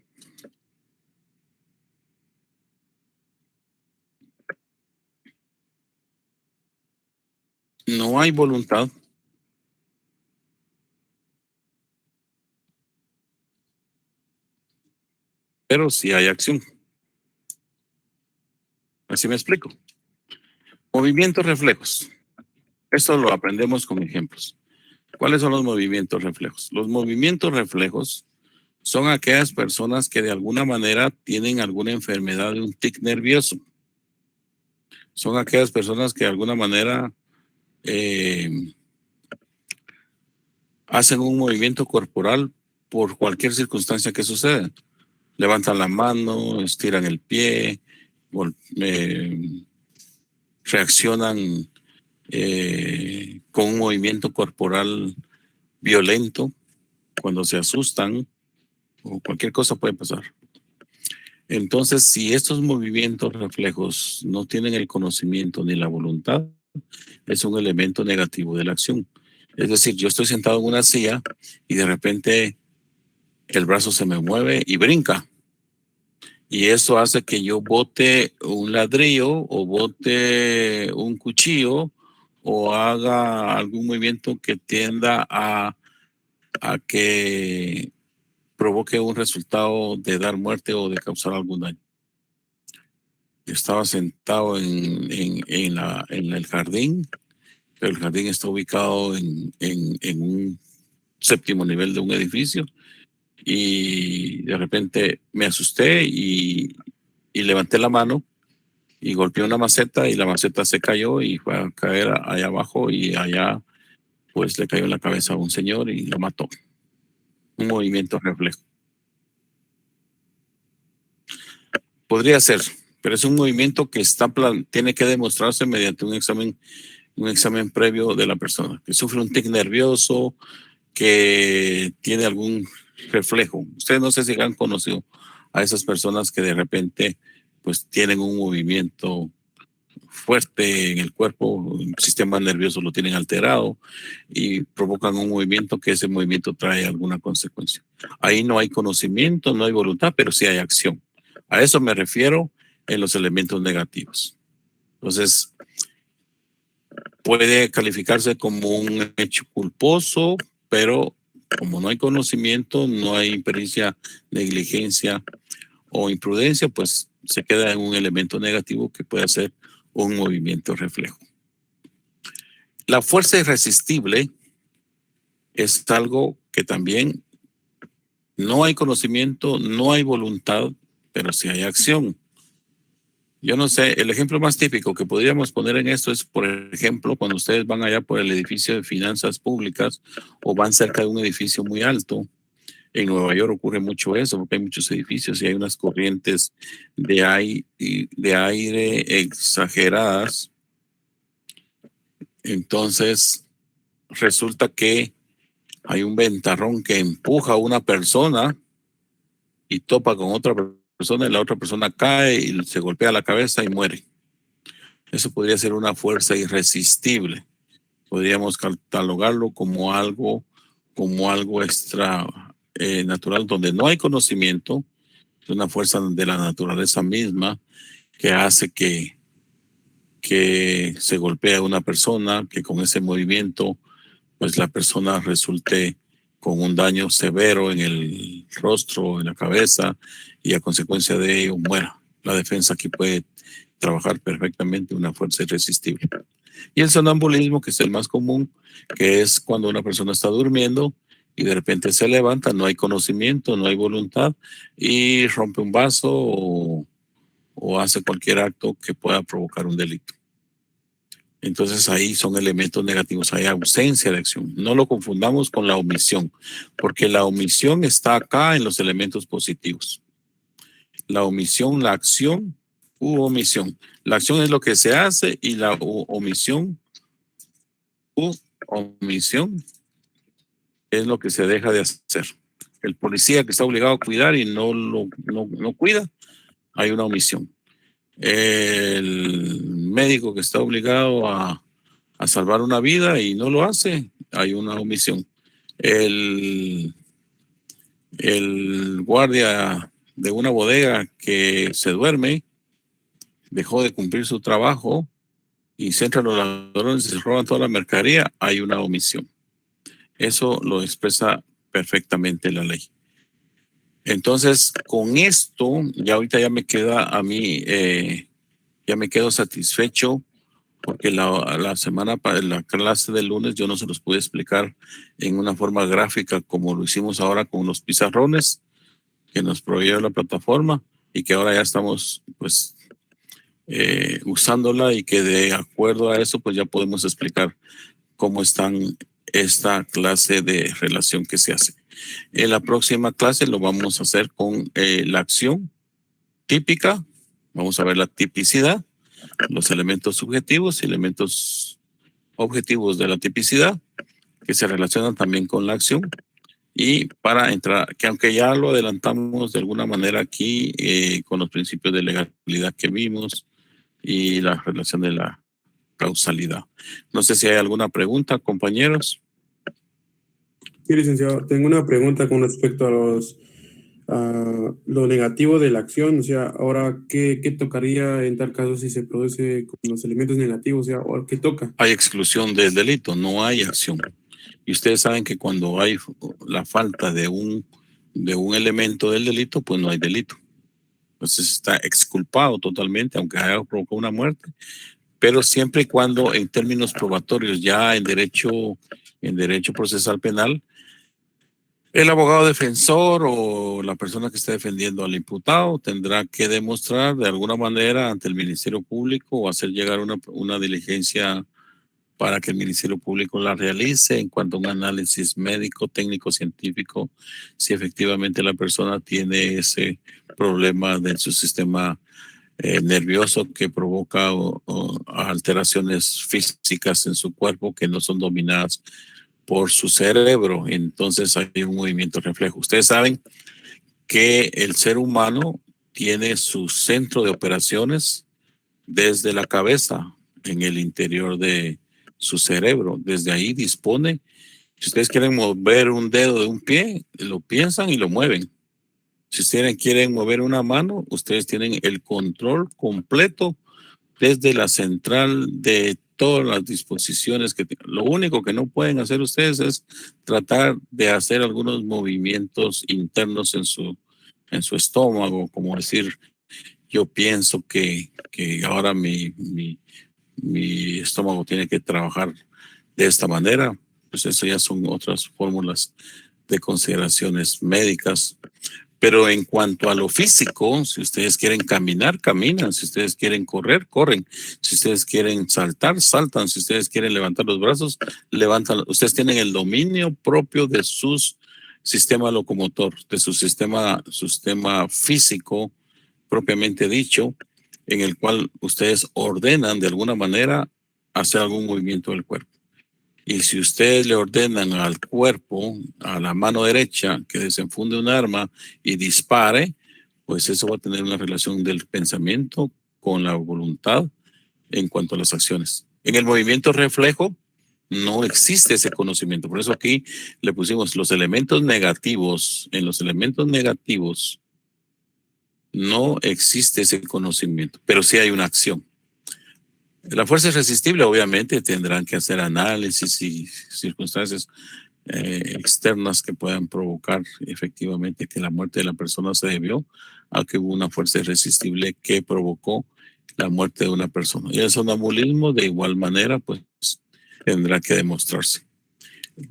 No hay voluntad. Pero sí hay acción. Así me explico. Movimientos reflejos. Esto lo aprendemos con ejemplos. ¿Cuáles son los movimientos reflejos? Los movimientos reflejos son aquellas personas que de alguna manera tienen alguna enfermedad de un tic nervioso. Son aquellas personas que de alguna manera hacen un movimiento corporal por cualquier circunstancia que suceda. Levantan la mano, estiran el pie, reaccionan con un movimiento corporal violento cuando se asustan o cualquier cosa puede pasar. Entonces, si estos movimientos reflejos no tienen el conocimiento ni la voluntad, es un elemento negativo de la acción. Es decir, yo estoy sentado en una silla y de repente el brazo se me mueve y brinca. Y eso hace que yo bote un ladrillo o bote un cuchillo o haga algún movimiento que tienda a que provoque un resultado de dar muerte o de causar algún daño. Yo estaba sentado en el jardín, pero el jardín está ubicado en un séptimo nivel de un edificio. Y de repente me asusté y levanté la mano y golpeé una maceta y la maceta se cayó y fue a caer allá abajo y allá pues le cayó en la cabeza a un señor y lo mató. Un movimiento reflejo. Podría ser, pero es un movimiento que tiene que demostrarse mediante un examen previo de la persona, que sufre un tic nervioso, que tiene algún reflejo. Ustedes no sé si han conocido a esas personas que de repente pues tienen un movimiento fuerte en el cuerpo, el sistema nervioso lo tienen alterado y provocan un movimiento que ese movimiento trae alguna consecuencia. Ahí no hay conocimiento, no hay voluntad, pero sí hay acción. A eso me refiero en los elementos negativos. Entonces, puede calificarse como un hecho culposo, pero como no hay conocimiento, no hay impericia, negligencia o imprudencia, pues se queda en un elemento negativo que puede ser un movimiento reflejo. La fuerza irresistible es algo que también no hay conocimiento, no hay voluntad, pero sí hay acción. Yo no sé, el ejemplo más típico que podríamos poner en esto es, por ejemplo, cuando ustedes van allá por el edificio de finanzas públicas o van cerca de un edificio muy alto. En Nueva York ocurre mucho eso, porque hay muchos edificios y hay unas corrientes de aire exageradas. Entonces, resulta que hay un ventarrón que empuja a una persona y topa con otra persona y la otra persona cae y se golpea la cabeza y muere. Eso podría ser una fuerza irresistible. Podríamos catalogarlo como algo extra natural, donde no hay conocimiento. Es una fuerza de la naturaleza misma que hace que se golpee a una persona, que con ese movimiento pues la persona resulte con un daño severo en el rostro, en la cabeza, y a consecuencia de ello muera. La defensa aquí puede trabajar perfectamente una fuerza irresistible. Y el sonambulismo, que es el más común, que es cuando una persona está durmiendo y de repente se levanta, no hay conocimiento, no hay voluntad, y rompe un vaso o hace cualquier acto que pueda provocar un delito. Entonces ahí son elementos negativos, hay ausencia de acción. No lo confundamos con la omisión, porque la omisión está acá en los elementos positivos. La omisión, la acción u omisión. La acción es lo que se hace y la omisión es lo que se deja de hacer. El policía que está obligado a cuidar y no cuida, hay una omisión. El médico que está obligado a salvar una vida y no lo hace, hay una omisión. El guardia de una bodega que se duerme, dejó de cumplir su trabajo y se entran los ladrones y se roban toda la mercadería, hay una omisión. Eso lo expresa perfectamente la ley. Entonces, con esto, ya ahorita ya me queda a mí, ya me quedo satisfecho, porque la clase del lunes yo no se los pude explicar en una forma gráfica como lo hicimos ahora con los pizarrones que nos proveyó la plataforma y que ahora ya estamos pues usándola, y que de acuerdo a eso pues ya podemos explicar cómo están esta clase de relación que se hace. En la próxima clase lo vamos a hacer con la acción típica. Vamos a ver la tipicidad, los elementos subjetivos y elementos objetivos de la tipicidad que se relacionan también con la acción. Y para entrar, que aunque ya lo adelantamos de alguna manera aquí con los principios de legalidad que vimos y la relación de la causalidad. No sé si hay alguna pregunta, compañeros. Sí, licenciado, tengo una pregunta con respecto a lo negativo de la acción. O sea, ahora, ¿qué tocaría en tal caso si se produce con los elementos negativos? O sea, ¿qué toca? Hay exclusión del delito, no hay acción. Y ustedes saben que cuando hay la falta de un elemento del delito, pues no hay delito. Entonces está exculpado totalmente, aunque haya provocado una muerte, pero siempre y cuando en términos probatorios, ya en derecho procesal penal, el abogado defensor o la persona que esté defendiendo al imputado tendrá que demostrar de alguna manera ante el Ministerio Público o hacer llegar una diligencia para que el Ministerio Público la realice en cuanto a un análisis médico, técnico, científico, si efectivamente la persona tiene ese problema de su sistema nervioso que provoca alteraciones físicas en su cuerpo que no son dominadas por su cerebro. Entonces hay un movimiento reflejo. Ustedes saben que el ser humano tiene su centro de operaciones desde la cabeza, en el interior de su cerebro. Desde ahí dispone. Si ustedes quieren mover un dedo de un pie, lo piensan y lo mueven. Si ustedes quieren mover una mano, ustedes tienen el control completo desde la central de todas las disposiciones lo único que no pueden hacer ustedes es tratar de hacer algunos movimientos internos en su estómago, como decir, yo pienso que ahora mi estómago tiene que trabajar de esta manera. Pues eso ya son otras fórmulas de consideraciones médicas. Pero en cuanto a lo físico, si ustedes quieren caminar, caminan. Si ustedes quieren correr, corren. Si ustedes quieren saltar, saltan. Si ustedes quieren levantar los brazos, levantan. Ustedes tienen el dominio propio de su sistema locomotor, de su sistema físico propiamente dicho, en el cual ustedes ordenan de alguna manera hacer algún movimiento del cuerpo. Y si ustedes le ordenan al cuerpo, a la mano derecha, que desenfunde un arma y dispare, pues eso va a tener una relación del pensamiento con la voluntad en cuanto a las acciones. En el movimiento reflejo no existe ese conocimiento. Por eso aquí le pusimos los elementos negativos. En los elementos negativos no existe ese conocimiento, pero sí hay una acción. La fuerza irresistible, obviamente, tendrán que hacer análisis y circunstancias externas que puedan provocar efectivamente que la muerte de la persona se debió a que hubo una fuerza irresistible que provocó la muerte de una persona. Y el sonambulismo, de igual manera, pues tendrá que demostrarse.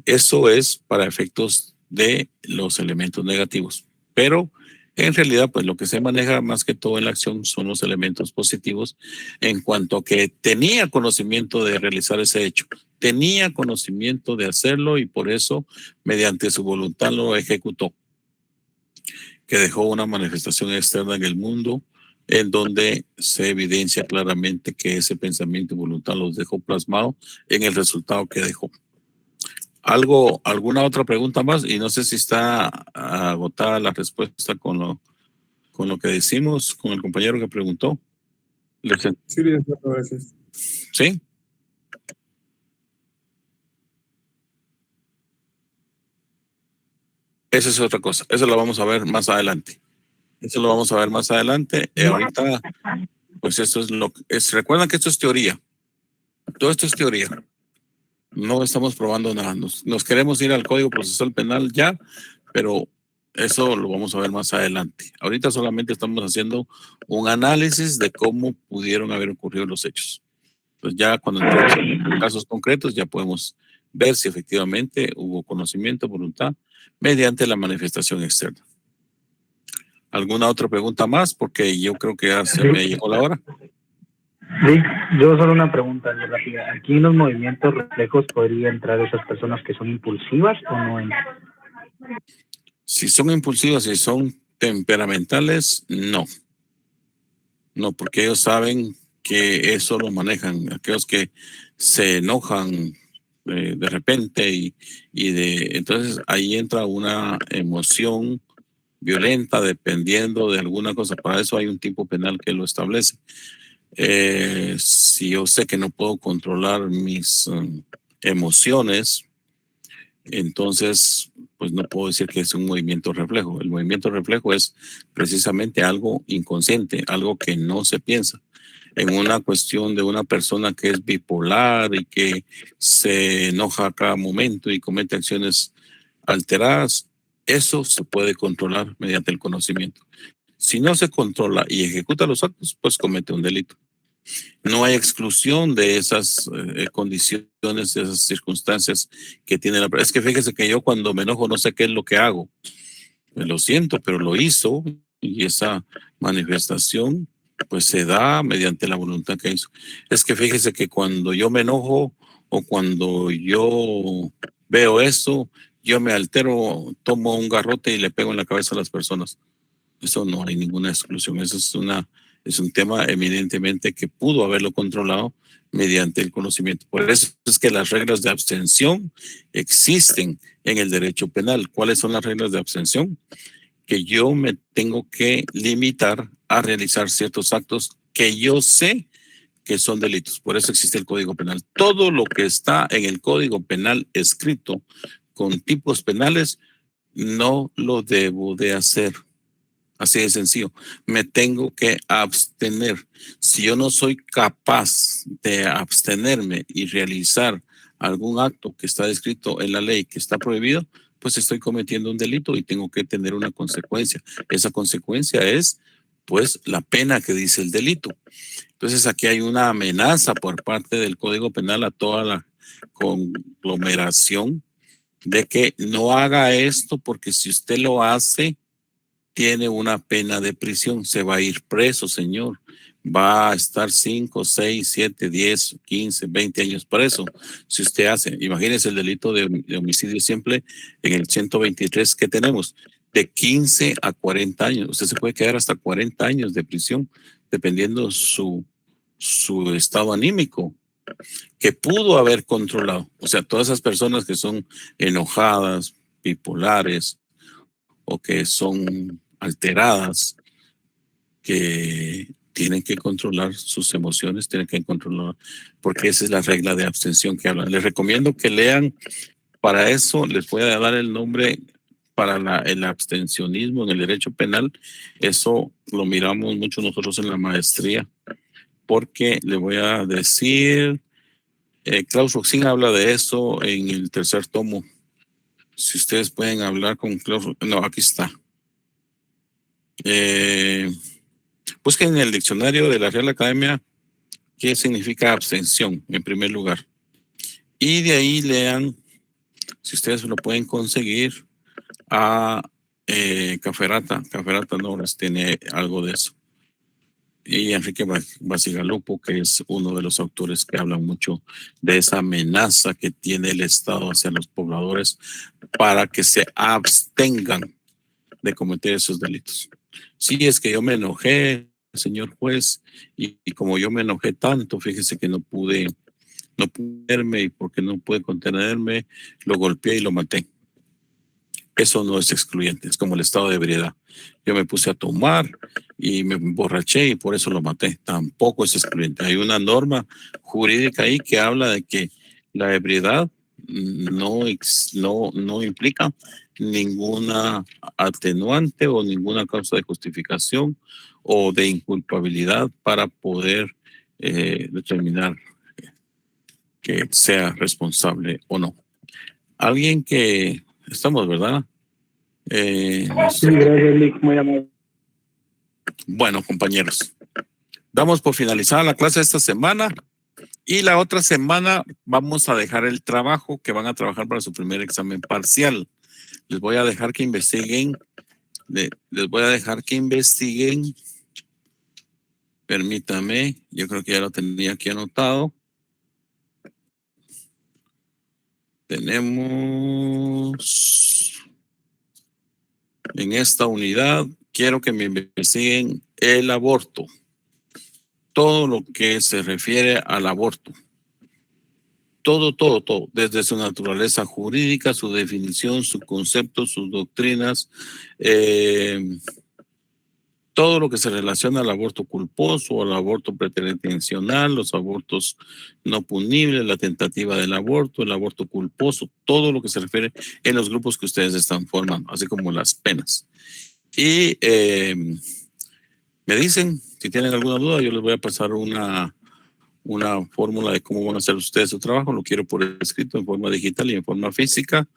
Eso es para efectos de los elementos negativos, pero en realidad, pues lo que se maneja más que todo en la acción son los elementos positivos en cuanto a que tenía conocimiento de realizar ese hecho, tenía conocimiento de hacerlo y por eso, mediante su voluntad, lo ejecutó, que dejó una manifestación externa en el mundo en donde se evidencia claramente que ese pensamiento y voluntad los dejó plasmado en el resultado que dejó. ¿Alguna otra pregunta más? Y no sé si está agotada la respuesta con lo que decimos, con el compañero que preguntó. Sí, gracias. ¿Sí? Esa es otra cosa. Eso lo vamos a ver más adelante. Ahorita, pues esto es recuerdan que esto es teoría. Todo esto es teoría. No estamos probando nada. Nos queremos ir al Código Procesal Penal ya, pero eso lo vamos a ver más adelante. Ahorita solamente estamos haciendo un análisis de cómo pudieron haber ocurrido los hechos. Pues ya cuando entremos en casos concretos ya podemos ver si efectivamente hubo conocimiento, voluntad, mediante la manifestación externa. ¿Alguna otra pregunta más? Porque yo creo que ya se me llegó la hora. Sí, yo solo una pregunta muy rápida. ¿Aquí en los movimientos reflejos podría entrar esas personas que son impulsivas o no entran? Si son impulsivas, si son temperamentales, no. No, porque ellos saben que eso lo manejan. Aquellos que se enojan de repente entonces ahí entra una emoción violenta dependiendo de alguna cosa. Para eso hay un tipo penal que lo establece. Si yo sé que no puedo controlar mis emociones, entonces pues no puedo decir que es un movimiento reflejo. El movimiento reflejo es precisamente algo inconsciente, algo que no se piensa. En una cuestión de una persona que es bipolar y que se enoja a cada momento y comete acciones alteradas, eso se puede controlar mediante el conocimiento. Si no se controla y ejecuta los actos, pues comete un delito. No hay exclusión de esas condiciones, de esas circunstancias que tiene la persona. Es que fíjese que yo cuando me enojo no sé qué es lo que hago. Lo siento, pero lo hizo y esa manifestación pues se da mediante la voluntad que hizo. Es que fíjese que cuando yo me enojo o cuando yo veo eso, yo me altero, tomo un garrote y le pego en la cabeza a las personas. Eso no hay ninguna exclusión. Eso es un tema eminentemente que pudo haberlo controlado mediante el conocimiento. Por eso es que las reglas de abstención existen en el derecho penal. ¿Cuáles son las reglas de abstención? Que yo me tengo que limitar a realizar ciertos actos que yo sé que son delitos. Por eso existe el Código Penal. Todo lo que está en el Código Penal escrito con tipos penales, no lo debo de hacer. Así de sencillo. Me tengo que abstener. Si yo no soy capaz de abstenerme y realizar algún acto que está descrito en la ley que está prohibido, pues estoy cometiendo un delito y tengo que tener una consecuencia. Esa consecuencia es, pues, la pena que dice el delito. Entonces, aquí hay una amenaza por parte del Código Penal a toda la conglomeración de que no haga esto, porque si usted lo hace, tiene una pena de prisión, se va a ir preso, señor. Va a estar 5, 6, 7, 10, 15, 20 años preso. Si usted hace, imagínese el delito de homicidio simple en el 123 que tenemos, de 15 a 40 años. Usted se puede quedar hasta 40 años de prisión, dependiendo su estado anímico, que pudo haber controlado. O sea, todas esas personas que son enojadas, bipolares, o que son alteradas, que tienen que controlar sus emociones, tienen que controlar, porque esa es la regla de abstención que hablan. Les recomiendo que lean, para eso les voy a dar el nombre para el abstencionismo en el derecho penal. Eso lo miramos mucho nosotros en la maestría, porque le voy a decir, Klaus Roxin habla de eso en el tercer tomo. Si ustedes pueden hablar con Klaus, no, aquí está. Busquen en el diccionario de la Real Academia qué significa abstención en primer lugar. Y de ahí lean, si ustedes lo pueden conseguir, a Caferata. Caferata Noras tiene algo de eso. Y Enrique Basigalupo, que es uno de los autores que hablan mucho de esa amenaza que tiene el Estado hacia los pobladores para que se abstengan de cometer esos delitos. Sí, es que yo me enojé, señor juez, y como yo me enojé tanto, fíjese que no pude verme, y porque no pude contenerme, lo golpeé y lo maté. Eso no es excluyente, es como el estado de ebriedad. Yo me puse a tomar y me emborraché y por eso lo maté. Tampoco es excluyente. Hay una norma jurídica ahí que habla de que la ebriedad no implica ninguna atenuante o ninguna causa de justificación o de inculpabilidad para poder determinar que sea responsable o no. Alguien que estamos, ¿verdad? Sí, gracias, Lick, muy amable. Bueno, compañeros, damos por finalizada la clase esta semana y la otra semana vamos a dejar el trabajo que van a trabajar para su primer examen parcial. Les voy a dejar que investiguen. Permítame, yo creo que ya lo tenía aquí anotado. Tenemos en esta unidad, quiero que me investiguen el aborto. Todo lo que se refiere al aborto. Todo, desde su naturaleza jurídica, su definición, su concepto, sus doctrinas, todo lo que se relaciona al aborto culposo, al aborto preterintencional, los abortos no punibles, la tentativa del aborto, el aborto culposo, todo lo que se refiere en los grupos que ustedes están formando, así como las penas. Y me dicen, si tienen alguna duda, yo les voy a pasar una fórmula de cómo van a hacer ustedes su trabajo. Lo quiero por escrito en forma digital y en forma física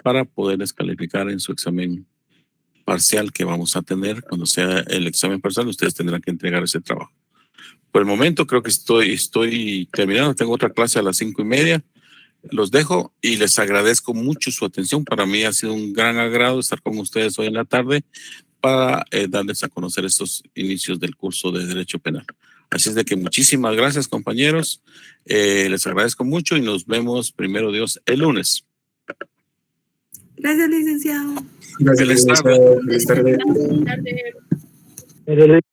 para poderles calificar en su examen parcial que vamos a tener. Cuando sea el examen parcial, ustedes tendrán que entregar ese trabajo. Por el momento creo que estoy terminando. Tengo otra clase a las 5:30. Los dejo y les agradezco mucho su atención. Para mí ha sido un gran agrado estar con ustedes hoy en la tarde para darles a conocer estos inicios del curso de Derecho Penal. Así es de que muchísimas gracias, compañeros. Les agradezco mucho y nos vemos, primero Dios, el lunes. Gracias, licenciado. Gracias, Feliz tarde. Feliz tarde. Buenas tardes.